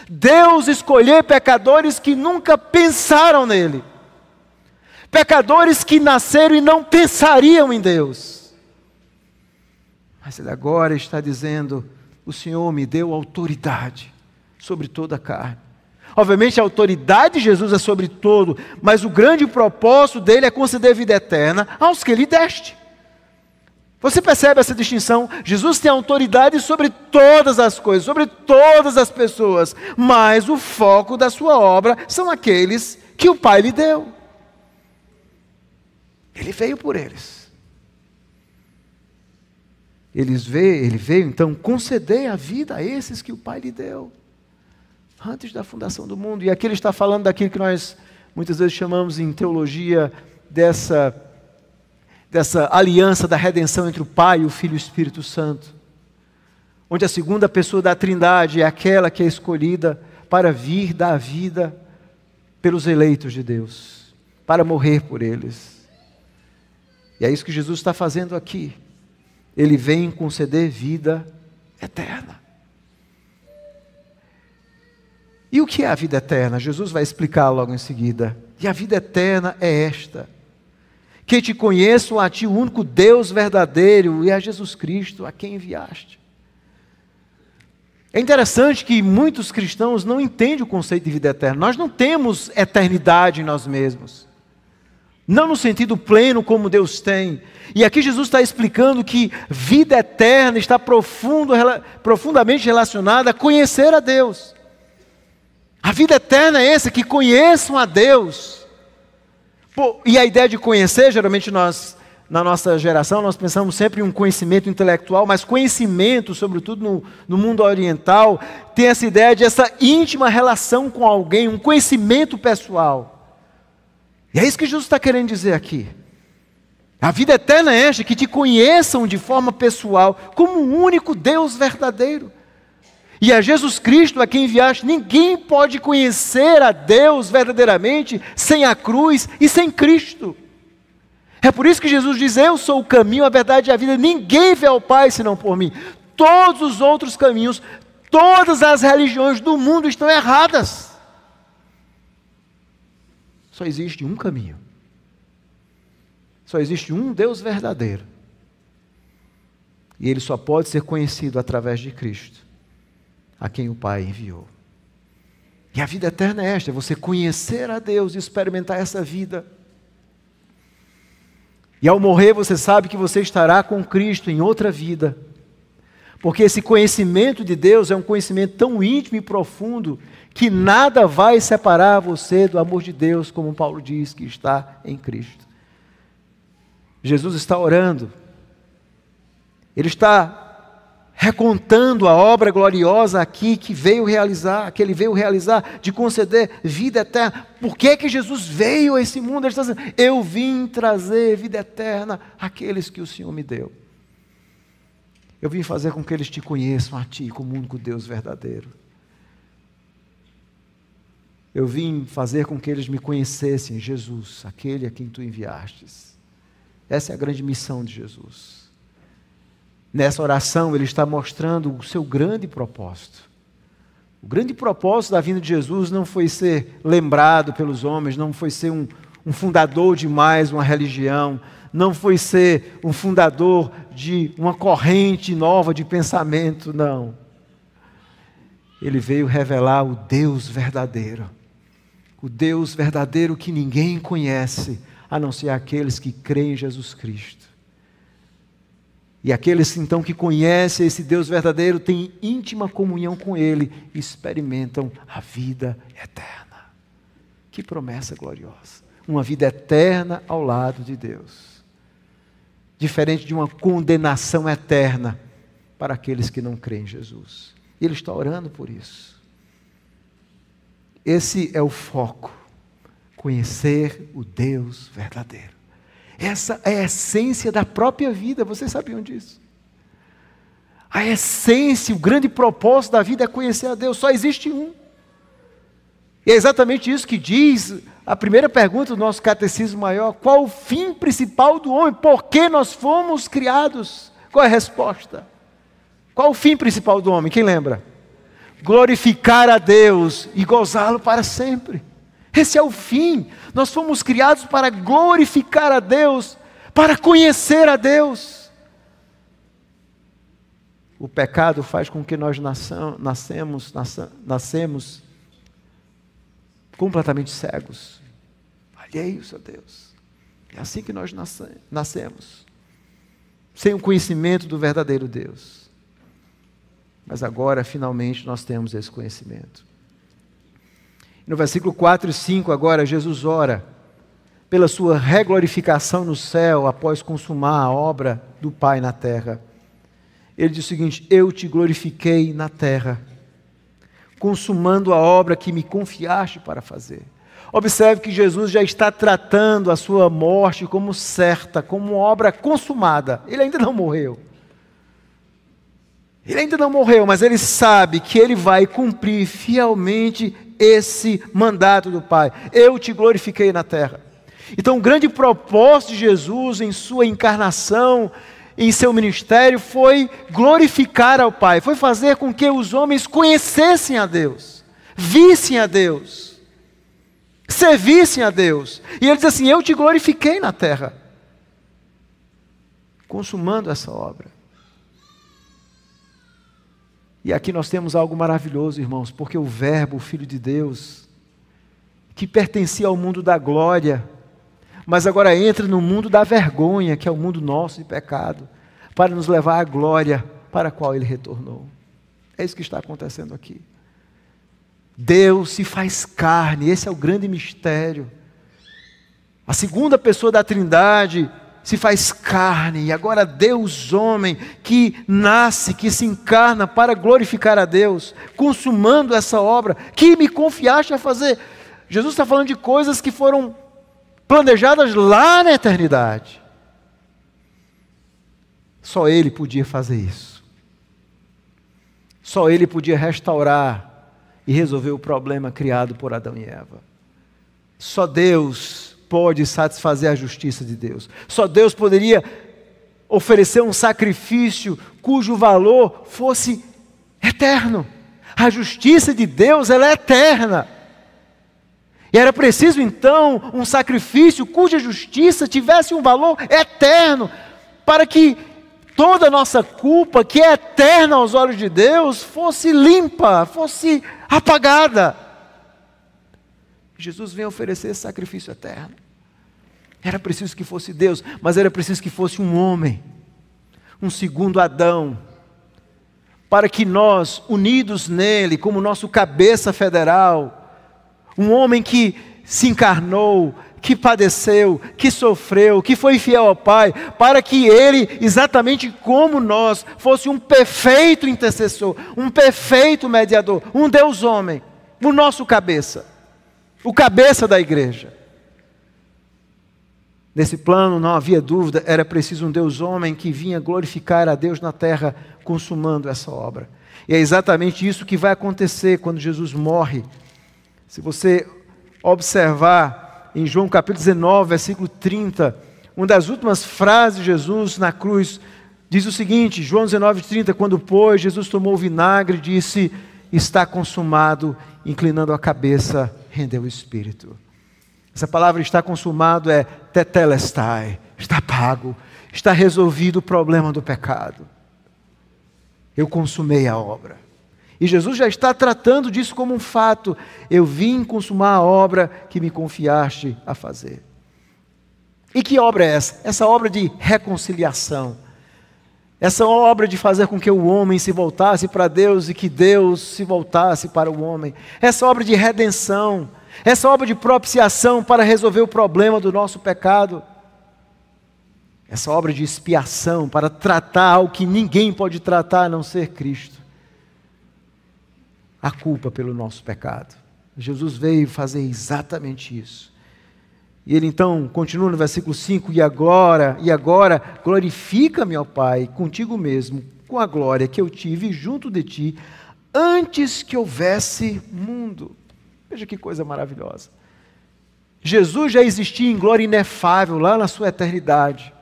Deus escolheu pecadores que nunca pensaram nele. Pecadores que nasceram e não pensariam em Deus. Mas Ele agora está dizendo: o Senhor me deu autoridade sobre toda a carne. Obviamente a autoridade de Jesus é sobre todo, mas o grande propósito dele é conceder vida eterna aos que lhe deste. Você percebe essa distinção? Jesus tem autoridade sobre todas as coisas, sobre todas as pessoas, mas o foco da sua obra são aqueles que o Pai lhe deu. Ele veio por eles. Ele veio então conceder a vida a esses que o Pai lhe deu, antes da fundação do mundo. E aqui ele está falando daquilo que nós muitas vezes chamamos em teologia dessa aliança da redenção entre o Pai, o Filho e o Espírito Santo, onde a segunda pessoa da Trindade é aquela que é escolhida para vir dar vida pelos eleitos de Deus, para morrer por eles. E é isso que Jesus está fazendo aqui. Ele vem conceder vida eterna. E o que é a vida eterna? Jesus vai explicar logo em seguida. E a vida eterna é esta: que te conheçam a ti, o único Deus verdadeiro, e a Jesus Cristo, a quem enviaste. É interessante que muitos cristãos não entendem o conceito de vida eterna. Nós não temos eternidade em nós mesmos, não no sentido pleno como Deus tem. E aqui Jesus está explicando que vida eterna está profundamente relacionada a conhecer a Deus. A vida eterna é essa, que conheçam a Deus. E a ideia de conhecer, geralmente nós, na nossa geração, nós pensamos sempre em um conhecimento intelectual, mas conhecimento, sobretudo no mundo oriental, tem essa ideia de essa íntima relação com alguém, um conhecimento pessoal. E é isso que Jesus está querendo dizer aqui. A vida eterna é esta, que te conheçam de forma pessoal, como o único Deus verdadeiro. E a Jesus Cristo, a quem enviaste. Ninguém pode conhecer a Deus verdadeiramente sem a cruz e sem Cristo. É por isso que Jesus diz: eu sou o caminho, a verdade e a vida. Ninguém vê ao Pai senão por mim. Todos os outros caminhos, todas as religiões do mundo estão erradas. Só existe um caminho. Só existe um Deus verdadeiro. E ele só pode ser conhecido através de Cristo, a quem o Pai enviou. E a vida eterna é esta, é você conhecer a Deus e experimentar essa vida. E ao morrer você sabe que você estará com Cristo em outra vida. Porque esse conhecimento de Deus é um conhecimento tão íntimo e profundo que nada vai separar você do amor de Deus, como Paulo diz que está em Cristo. Jesus está orando. Ele está recontando a obra gloriosa aqui que ele veio realizar, de conceder vida eterna. Por que que Jesus veio a esse mundo? Ele está dizendo, eu vim trazer vida eterna àqueles que o Senhor me deu. Eu vim fazer com que eles te conheçam a ti como o único Deus verdadeiro. Eu vim fazer com que eles me conhecessem, Jesus, aquele a quem tu enviastes. Essa é a grande missão de Jesus. Nessa oração, ele está mostrando o seu grande propósito. O grande propósito da vinda de Jesus não foi ser lembrado pelos homens, não foi ser um fundador de mais uma religião, não foi ser um fundador de uma corrente nova de pensamento, não. Ele veio revelar o Deus verdadeiro. O Deus verdadeiro que ninguém conhece, a não ser aqueles que creem em Jesus Cristo. E aqueles então que conhecem esse Deus verdadeiro, têm íntima comunhão com Ele, e experimentam a vida eterna. Que promessa gloriosa! Uma vida eterna ao lado de Deus. Diferente de uma condenação eterna para aqueles que não creem em Jesus. E Ele está orando por isso. Esse é o foco. Conhecer o Deus verdadeiro. Essa é a essência da própria vida, vocês sabiam disso? A essência, o grande propósito da vida é conhecer a Deus, só existe um. E é exatamente isso que diz a primeira pergunta do nosso catecismo maior: qual o fim principal do homem? Por que nós fomos criados? Qual é a resposta? Qual o fim principal do homem? Quem lembra? Glorificar a Deus e gozá-lo para sempre. Esse é o fim. Nós fomos criados para glorificar a Deus, para conhecer a Deus. O pecado faz com que nós nascemos completamente cegos, alheios a Deus. É assim que nós nascemos, sem o conhecimento do verdadeiro Deus. Mas agora, finalmente, nós temos esse conhecimento. No versículo 4 e 5, agora, Jesus ora pela sua reglorificação no céu, após consumar a obra do Pai na terra. Ele diz o seguinte: eu te glorifiquei na terra, consumando a obra que me confiaste para fazer. Observe que Jesus já está tratando a sua morte como certa, como uma obra consumada. Ele ainda não morreu. Ele ainda não morreu, mas ele sabe que ele vai cumprir fielmente esse mandato do Pai. Eu te glorifiquei na terra. Então o grande propósito de Jesus em sua encarnação, em seu ministério, foi glorificar ao Pai, foi fazer com que os homens conhecessem a Deus, vissem a Deus, servissem a Deus. E ele diz assim: eu te glorifiquei na terra, consumando essa obra. E aqui nós temos algo maravilhoso, irmãos, porque o Verbo, o Filho de Deus, que pertencia ao mundo da glória, mas agora entra no mundo da vergonha, que é o mundo nosso de pecado, para nos levar à glória para a qual Ele retornou. É isso que está acontecendo aqui. Deus se faz carne, esse é o grande mistério. A segunda pessoa da Trindade se faz carne, e agora Deus homem, que nasce, que se encarna para glorificar a Deus, consumando essa obra, que me confiaste a fazer. Jesus está falando de coisas que foram planejadas lá na eternidade. Só Ele podia fazer isso. Só Ele podia restaurar e resolver o problema criado por Adão e Eva. Só Deus pode satisfazer a justiça de Deus. Só Deus poderia oferecer um sacrifício cujo valor fosse eterno. A justiça de Deus, ela é eterna. E era preciso então um sacrifício cuja justiça tivesse um valor eterno, para que toda a nossa culpa, que é eterna aos olhos de Deus, fosse limpa, fosse apagada. Jesus vem oferecer esse sacrifício eterno. Era preciso que fosse Deus, mas era preciso que fosse um homem, um segundo Adão, para que nós, unidos nele, como nosso cabeça federal, um homem que se encarnou, que padeceu, que sofreu, que foi fiel ao Pai, para que ele, exatamente como nós, fosse um perfeito intercessor, um perfeito mediador, um Deus homem, o nosso cabeça, o cabeça da igreja. Nesse plano não havia dúvida, era preciso um Deus homem que vinha glorificar a Deus na terra, consumando essa obra. E é exatamente isso que vai acontecer quando Jesus morre. Se você observar em João capítulo 19, versículo 30, uma das últimas frases de Jesus na cruz, diz o seguinte, João 19, 30, quando pois Jesus tomou o vinagre, disse, está consumado, inclinando a cabeça, rendeu o Espírito. Essa palavra está consumado é tetelestai, está pago, está resolvido o problema do pecado. Eu consumei a obra. E Jesus já está tratando disso como um fato. Eu vim consumar a obra que me confiaste a fazer. E que obra é essa? Essa obra de reconciliação. Essa obra de fazer com que o homem se voltasse para Deus e que Deus se voltasse para o homem. Essa obra de redenção. Essa obra de propiciação para resolver o problema do nosso pecado. Essa obra de expiação para tratar algo que ninguém pode tratar a não ser Cristo. A culpa pelo nosso pecado. Jesus veio fazer exatamente isso. E ele então continua no versículo 5, e agora, glorifica-me, ó Pai, contigo mesmo, com a glória que eu tive junto de ti, antes que houvesse mundo. Veja que coisa maravilhosa. Jesus já existia em glória inefável, lá na sua eternidade.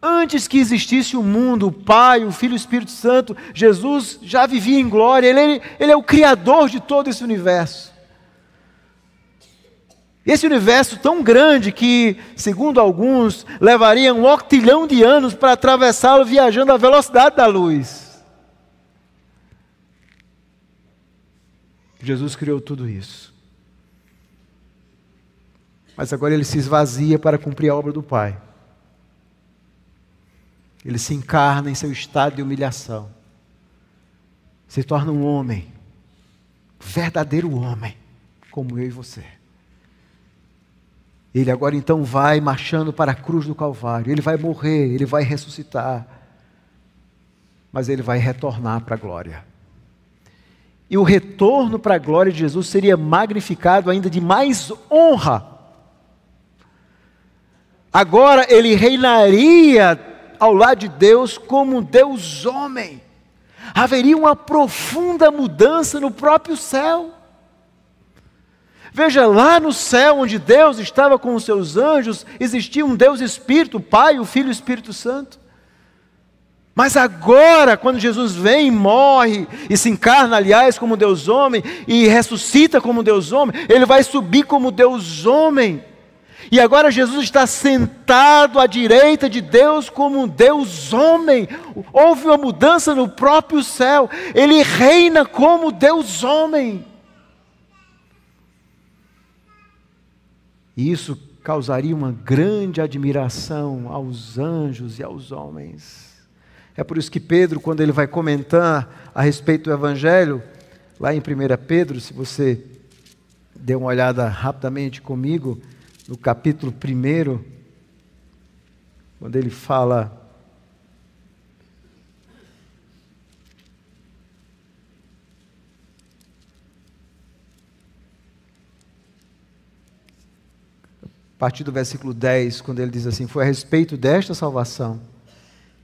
Antes que existisse o mundo, o Pai, o Filho e o Espírito Santo, Jesus já vivia em glória, Ele é o Criador de todo esse universo. Esse universo tão grande que, segundo alguns, levaria 1 octilhão de anos para atravessá-lo viajando à velocidade da luz. Jesus criou tudo isso. Mas agora Ele se esvazia para cumprir a obra do Pai. Ele se encarna em seu estado de humilhação. Se torna um homem, verdadeiro homem, como eu e você. Ele agora então vai marchando para a cruz do Calvário. Ele vai morrer, ele vai ressuscitar. Mas ele vai retornar para a glória. E o retorno para a glória de Jesus seria magnificado ainda de mais honra. Agora ele reinaria ao lado de Deus como um Deus homem. Haveria uma profunda mudança no próprio céu. Veja, lá no céu onde Deus estava com os seus anjos, existia um Deus Espírito, o Pai, o Filho e o Espírito Santo. Mas agora, quando Jesus vem e morre, e se encarna, aliás, como Deus homem, e ressuscita como Deus homem, Ele vai subir como Deus homem. E agora Jesus está sentado à direita de Deus como um Deus homem. Houve uma mudança no próprio céu. Ele reina como Deus homem. E isso causaria uma grande admiração aos anjos e aos homens. É por isso que Pedro, quando ele vai comentar a respeito do Evangelho, lá em 1 Pedro, se você der uma olhada rapidamente comigo, no capítulo 1, quando ele fala a partir do versículo 10, quando ele diz assim, foi a respeito desta salvação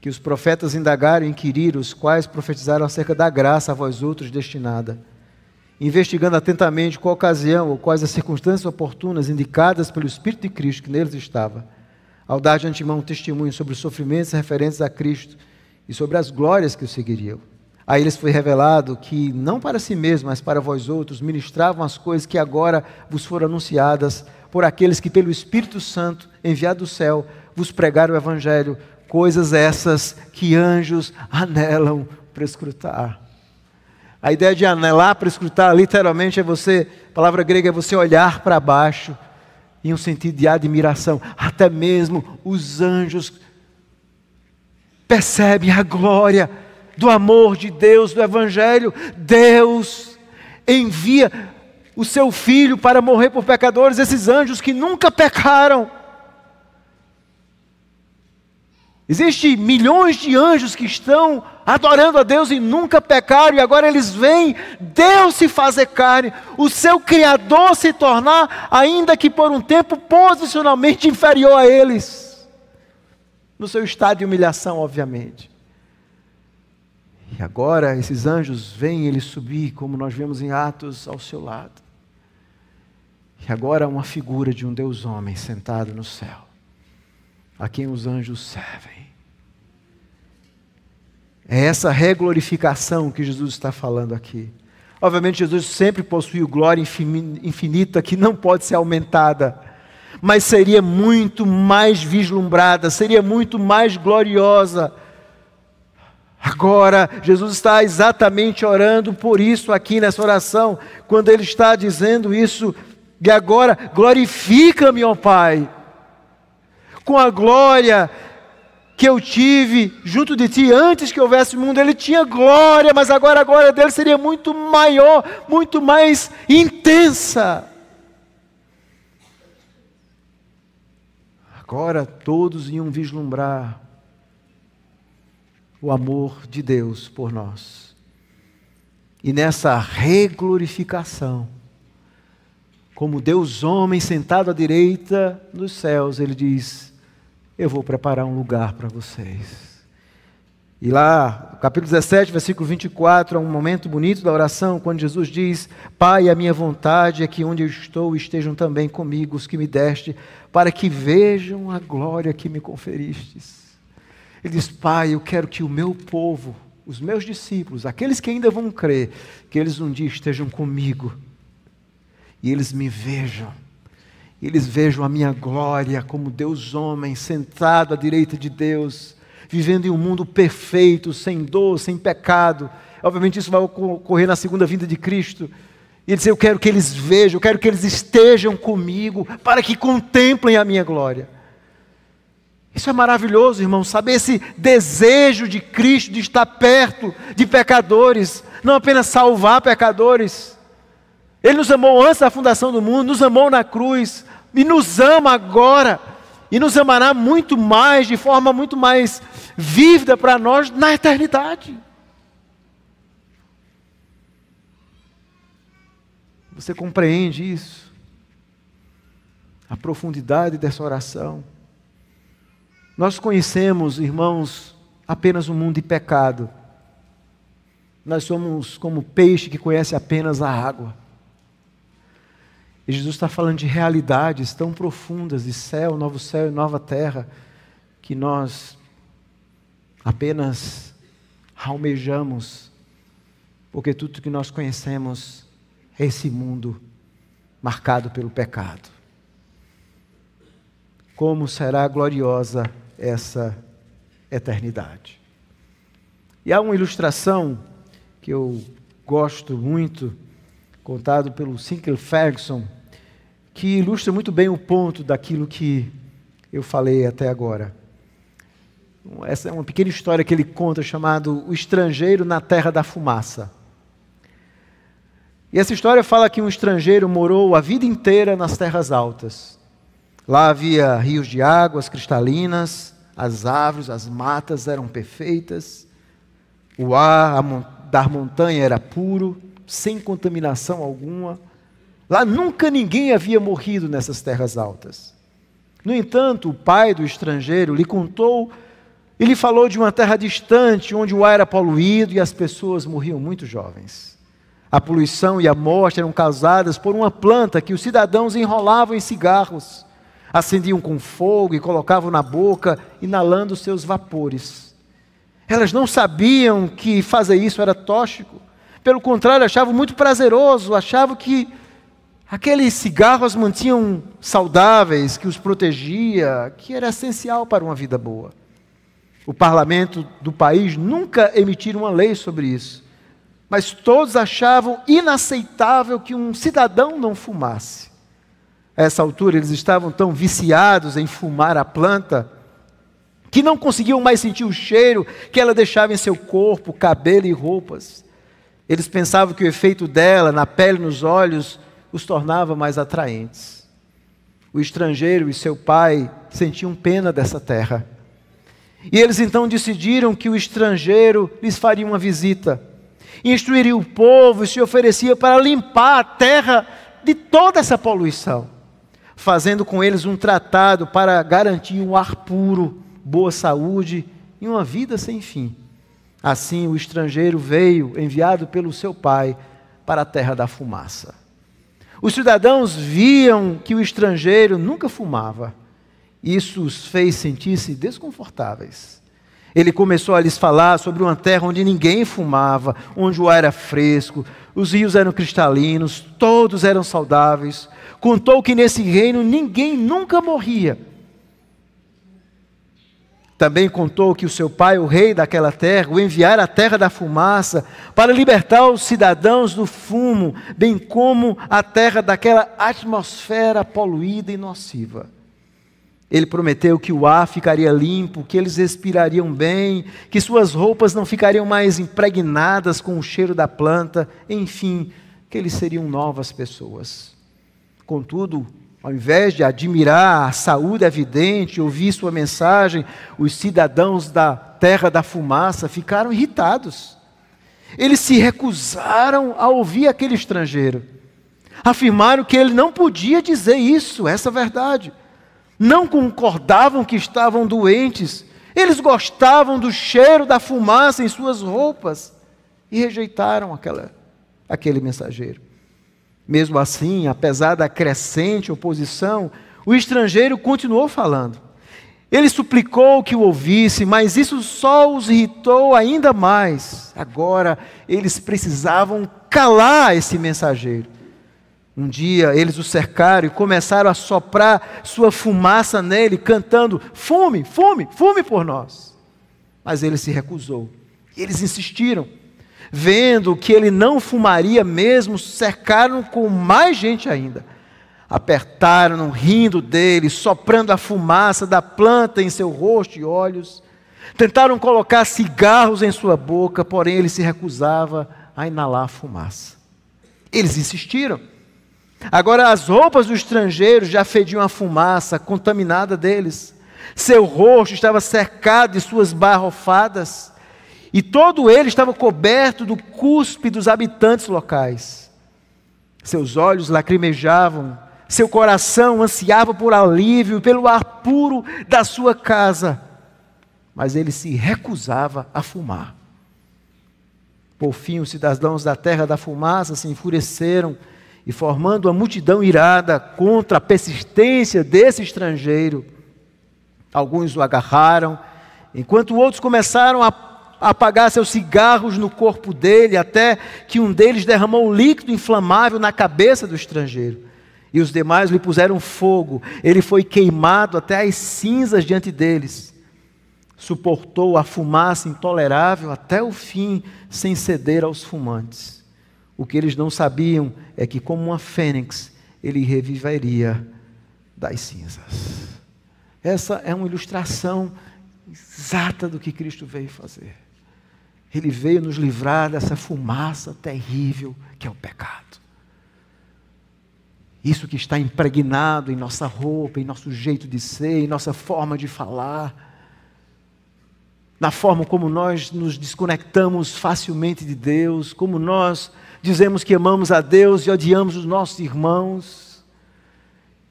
que os profetas indagaram e inquiriram, os quais profetizaram acerca da graça a vós outros destinada, investigando atentamente qual ocasião ou quais as circunstâncias oportunas indicadas pelo Espírito de Cristo que neles estava, ao dar de antemão testemunho sobre os sofrimentos referentes a Cristo e sobre as glórias que o seguiriam. A eles foi revelado que, não para si mesmo, mas para vós outros, ministravam as coisas que agora vos foram anunciadas por aqueles que, pelo Espírito Santo, enviado do céu, vos pregaram o Evangelho, coisas essas que anjos anelam para escrutar. A ideia de anelar para escrutar, literalmente, a palavra grega é você olhar para baixo, em um sentido de admiração. Até mesmo os anjos percebem a glória do amor de Deus, do Evangelho. Deus envia o seu Filho para morrer por pecadores, esses anjos que nunca pecaram. Existem milhões de anjos que estão adorando a Deus e nunca pecaram, e agora eles veem Deus se fazer carne, o seu Criador se tornar, ainda que por um tempo, posicionalmente inferior a eles, no seu estado de humilhação, obviamente. E agora esses anjos veem ele subir, como nós vemos em Atos, ao seu lado. E agora uma figura de um Deus homem sentado no céu, a quem os anjos servem. É essa reglorificação que Jesus está falando aqui. Obviamente Jesus sempre possuiu glória infinita que não pode ser aumentada, mas seria muito mais vislumbrada, seria muito mais gloriosa. Agora, Jesus está exatamente orando por isso aqui nessa oração, quando Ele está dizendo isso, e agora, glorifica-me, ó Pai, com a glória que eu tive junto de Ti antes que houvesse o mundo. Ele tinha glória, mas agora a glória dele seria muito maior, muito mais intensa. Agora todos iam vislumbrar o amor de Deus por nós. E nessa reglorificação, como Deus homem sentado à direita dos céus, Ele diz: eu vou preparar um lugar para vocês. E lá, no capítulo 17, versículo 24, é um momento bonito da oração, quando Jesus diz: Pai, a minha vontade é que onde eu estou estejam também comigo os que me deste, para que vejam a glória que me conferistes. Ele diz: Pai, eu quero que o meu povo, os meus discípulos, aqueles que ainda vão crer, que eles um dia estejam comigo, e eles me vejam. Eles vejam a minha glória como Deus homem, sentado à direita de Deus, vivendo em um mundo perfeito, sem dor, sem pecado. Obviamente isso vai ocorrer na segunda vinda de Cristo. E Ele diz: eu quero que eles vejam, eu quero que eles estejam comigo, para que contemplem a minha glória. Isso é maravilhoso, irmãos, saber esse desejo de Cristo, de estar perto de pecadores, não apenas salvar pecadores. Ele nos amou antes da fundação do mundo, nos amou na cruz, e nos ama agora, e nos amará muito mais, de forma muito mais vívida para nós na eternidade. Você compreende isso? A profundidade dessa oração. Nós conhecemos, irmãos, apenas um mundo de pecado. Nós somos como peixe que conhece apenas a água. E Jesus está falando de realidades tão profundas, de novo céu e nova terra, que nós apenas almejamos, porque tudo que nós conhecemos é esse mundo marcado pelo pecado. Como será gloriosa essa eternidade. E há uma ilustração que eu gosto muito, contado pelo Sinclair Ferguson, que ilustra muito bem o ponto daquilo que eu falei até agora. Essa é uma pequena história que ele conta, chamado O Estrangeiro na Terra da Fumaça. E essa história fala que um estrangeiro morou a vida inteira nas terras altas. Lá havia rios de águas cristalinas, as árvores, as matas eram perfeitas, o ar da montanha era puro, sem contaminação alguma. Lá nunca ninguém havia morrido nessas terras altas. No entanto, o pai do estrangeiro lhe contou, e lhe falou de uma terra distante, onde o ar era poluído e as pessoas morriam muito jovens. A poluição e a morte eram causadas por uma planta que os cidadãos enrolavam em cigarros, acendiam com fogo e colocavam na boca, inalando seus vapores. Elas não sabiam que fazer isso era tóxico. Pelo contrário, achavam muito prazeroso, achavam que aquele cigarro as mantinham saudáveis, que os protegia, que era essencial para uma vida boa. O parlamento do país nunca emitiu uma lei sobre isso, mas todos achavam inaceitável que um cidadão não fumasse. A essa altura, eles estavam tão viciados em fumar a planta, que não conseguiam mais sentir o cheiro que ela deixava em seu corpo, cabelo e roupas. Eles pensavam que o efeito dela na pele e nos olhos os tornava mais atraentes. O estrangeiro e seu pai sentiam pena dessa terra. E eles então decidiram que o estrangeiro lhes faria uma visita, instruiria o povo e se oferecia para limpar a terra de toda essa poluição, fazendo com eles um tratado para garantir um ar puro, boa saúde e uma vida sem fim. Assim, o estrangeiro veio, enviado pelo seu pai, para a terra da fumaça. Os cidadãos viam que o estrangeiro nunca fumava. Isso os fez sentir-se desconfortáveis. Ele começou a lhes falar sobre uma terra onde ninguém fumava, onde o ar era fresco, os rios eram cristalinos, todos eram saudáveis. Contou que nesse reino ninguém nunca morria. Também contou que o seu pai, o rei daquela terra, o enviara à terra da fumaça para libertar os cidadãos do fumo, bem como a terra daquela atmosfera poluída e nociva. Ele prometeu que o ar ficaria limpo, que eles respirariam bem, que suas roupas não ficariam mais impregnadas com o cheiro da planta, enfim, que eles seriam novas pessoas. Contudo, ao invés de admirar a saúde evidente, ouvir sua mensagem, os cidadãos da terra da fumaça ficaram irritados. Eles se recusaram a ouvir aquele estrangeiro. Afirmaram que ele não podia dizer isso, essa verdade. Não concordavam que estavam doentes. Eles gostavam do cheiro da fumaça em suas roupas e rejeitaram aquele mensageiro. Mesmo assim, apesar da crescente oposição, o estrangeiro continuou falando. Ele suplicou que o ouvisse, mas isso só os irritou ainda mais. Agora, eles precisavam calar esse mensageiro. Um dia, eles o cercaram e começaram a soprar sua fumaça nele, cantando: fume, fume, fume por nós. Mas ele se recusou. Eles insistiram. Vendo que ele não fumaria mesmo, cercaram com mais gente ainda. Apertaram, rindo dele, soprando a fumaça da planta em seu rosto e olhos. Tentaram colocar cigarros em sua boca, porém ele se recusava a inalar a fumaça. Eles insistiram. Agora as roupas do estrangeiro já fediam a fumaça contaminada deles. Seu rosto estava cercado de suas barrofadas. E todo ele estava coberto do cuspe dos habitantes locais. Seus olhos lacrimejavam, seu coração ansiava por alívio, pelo ar puro da sua casa. Mas ele se recusava a fumar. Por fim, os cidadãos da terra da fumaça se enfureceram e, formando uma multidão irada contra a persistência desse estrangeiro, alguns o agarraram, enquanto outros começaram a apagar seus cigarros no corpo dele, até que um deles derramou um líquido inflamável na cabeça do estrangeiro. E os demais lhe puseram fogo. Ele foi queimado até as cinzas diante deles. Suportou a fumaça intolerável até o fim, sem ceder aos fumantes. O que eles não sabiam é que, como uma fênix, ele reviveria das cinzas. Essa é uma ilustração exata do que Cristo veio fazer. Ele veio nos livrar dessa fumaça terrível que é o pecado. Isso que está impregnado em nossa roupa, em nosso jeito de ser, em nossa forma de falar, na forma como nós nos desconectamos facilmente de Deus, como nós dizemos que amamos a Deus e odiamos os nossos irmãos.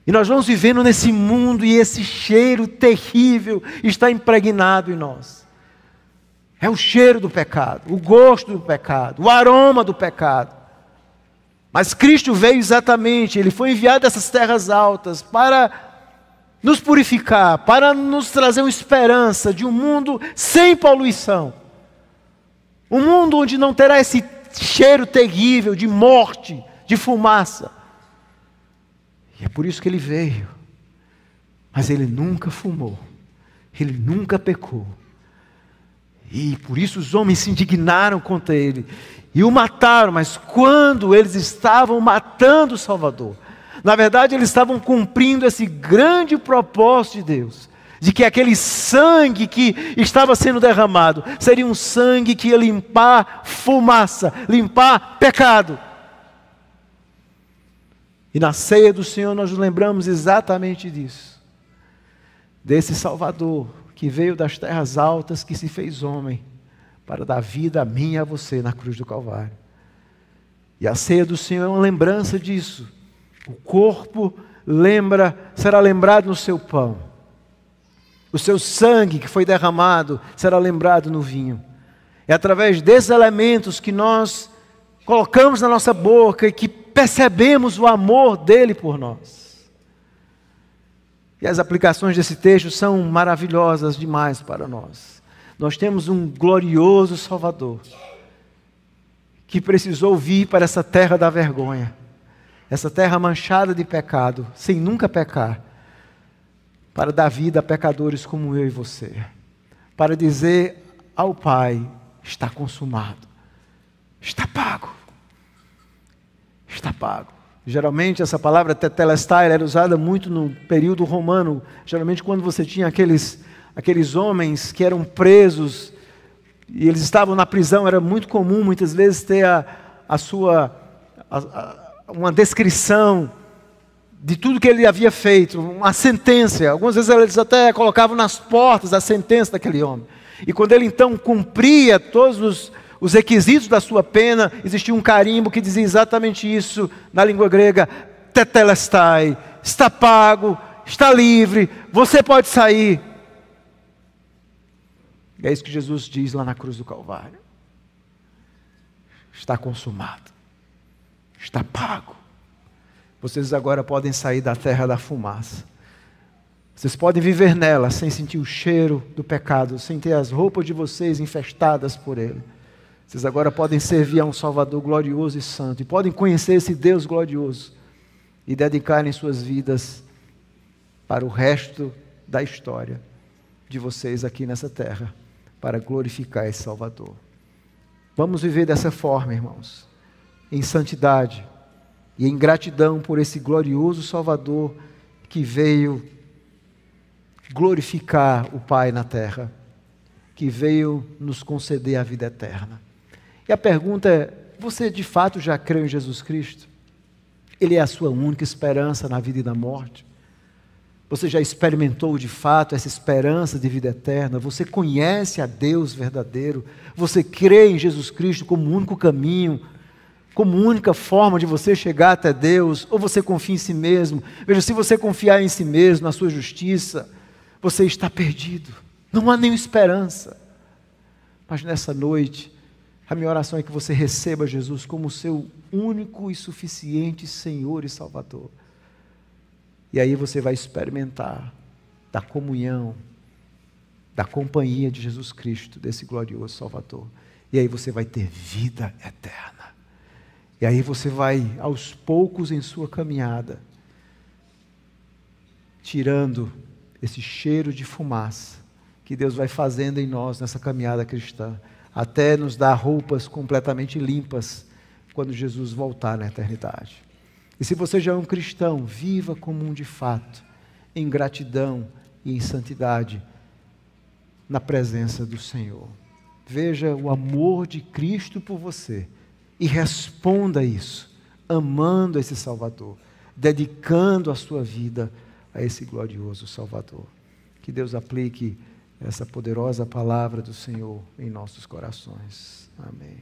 E nós vamos vivendo nesse mundo e esse cheiro terrível está impregnado em nós. É o cheiro do pecado, o gosto do pecado, o aroma do pecado. Mas Cristo veio exatamente, Ele foi enviado dessas terras altas para nos purificar, para nos trazer uma esperança de um mundo sem poluição, Um mundo onde não terá esse cheiro terrível de morte, de fumaça. E é por isso que ele veio. Mas ele nunca fumou. Ele nunca pecou. E por isso os homens se indignaram contra ele e o mataram. Mas quando eles estavam matando o Salvador, na verdade eles estavam cumprindo esse grande propósito de Deus, de que aquele sangue que estava sendo derramado seria um sangue que ia limpar fumaça, limpar pecado. E na ceia do Senhor nós nos lembramos exatamente disso, desse Salvador que veio das terras altas, que se fez homem, para dar vida a mim e a você na cruz do Calvário. E a ceia do Senhor é uma lembrança disso. O corpo será lembrado no seu pão. O seu sangue que foi derramado será lembrado no vinho. É através desses elementos que nós colocamos na nossa boca e que percebemos o amor dele por nós. E as aplicações desse texto são maravilhosas demais para nós. Nós temos um glorioso Salvador que precisou vir para essa terra da vergonha, essa terra manchada de pecado, sem nunca pecar, para dar vida a pecadores como eu e você, para dizer ao Pai: está consumado, está pago, está pago. Geralmente essa palavra tetelestai era usada muito no período romano, geralmente quando você tinha aqueles homens que eram presos e eles estavam na prisão. Era muito comum muitas vezes ter uma descrição de tudo que ele havia feito, uma sentença. Algumas vezes eles até colocavam nas portas a sentença daquele homem. E quando ele então cumpria todos os requisitos da sua pena, existia um carimbo que dizia exatamente isso na língua grega: tetelestai, está pago, está livre, você pode sair. É isso que Jesus diz lá na cruz do Calvário. Está consumado, está pago. Vocês agora podem sair da terra da fumaça. Vocês podem viver nela sem sentir o cheiro do pecado, sem ter as roupas de vocês infestadas por ele. Vocês agora podem servir a um Salvador glorioso e santo, e podem conhecer esse Deus glorioso e dedicarem suas vidas para o resto da história de vocês aqui nessa terra, para glorificar esse Salvador. Vamos viver dessa forma, irmãos, em santidade e em gratidão por esse glorioso Salvador que veio glorificar o Pai na terra, que veio nos conceder a vida eterna. E a pergunta é: você de fato já creu em Jesus Cristo? Ele é a sua única esperança na vida e na morte? Você já experimentou de fato essa esperança de vida eterna? Você conhece a Deus verdadeiro? Você crê em Jesus Cristo como o único caminho, como única forma de você chegar até Deus? Ou você confia em si mesmo? Veja, se você confiar em si mesmo, na sua justiça, você está perdido. Não há nenhuma esperança. Mas nessa noite, a minha oração é que você receba Jesus como seu único e suficiente Senhor e Salvador. E aí você vai experimentar da comunhão, da companhia de Jesus Cristo, desse glorioso Salvador. E aí você vai ter vida eterna. E aí você vai, aos poucos em sua caminhada, tirando esse cheiro de fumaça que Deus vai fazendo em nós nessa caminhada cristã, até nos dar roupas completamente limpas quando Jesus voltar na eternidade. E se você já é um cristão, viva como um de fato, em gratidão e em santidade, na presença do Senhor. Veja o amor de Cristo por você e responda a isso, amando esse Salvador, dedicando a sua vida a esse glorioso Salvador. Que Deus aplique essa poderosa palavra do Senhor em nossos corações. Amém.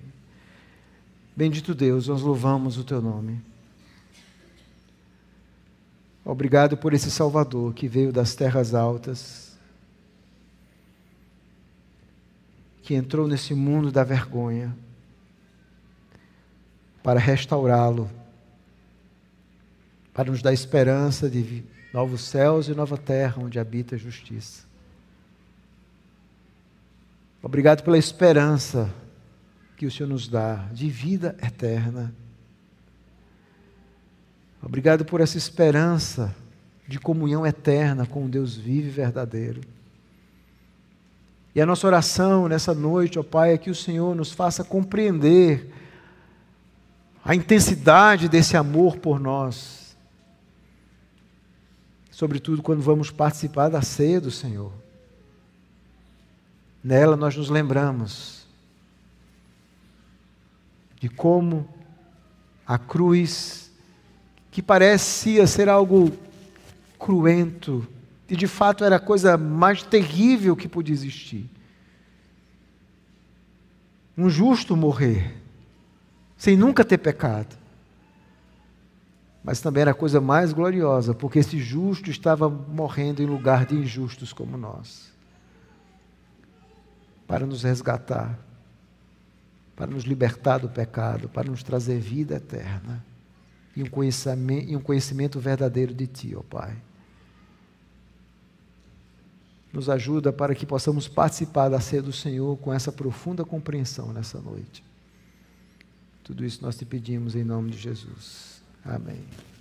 Bendito Deus, nós louvamos o Teu nome. Obrigado por esse Salvador que veio das terras altas, que entrou nesse mundo da vergonha para restaurá-lo, para nos dar esperança de novos céus e nova terra onde habita a justiça. Obrigado pela esperança que o Senhor nos dá de vida eterna. Obrigado por essa esperança de comunhão eterna com o Deus vivo e verdadeiro. E a nossa oração nessa noite, ó Pai, é que o Senhor nos faça compreender a intensidade desse amor por nós, sobretudo quando vamos participar da ceia do Senhor. Nela nós nos lembramos de como a cruz, que parecia ser algo cruento, e de fato era a coisa mais terrível que podia existir. Um justo morrer, sem nunca ter pecado. Mas também era a coisa mais gloriosa, porque esse justo estava morrendo em lugar de injustos como nós, para nos resgatar, para nos libertar do pecado, para nos trazer vida eterna e um conhecimento verdadeiro de Ti, ó Pai. Nos ajuda para que possamos participar da ceia do Senhor com essa profunda compreensão nessa noite. Tudo isso nós te pedimos em nome de Jesus. Amém.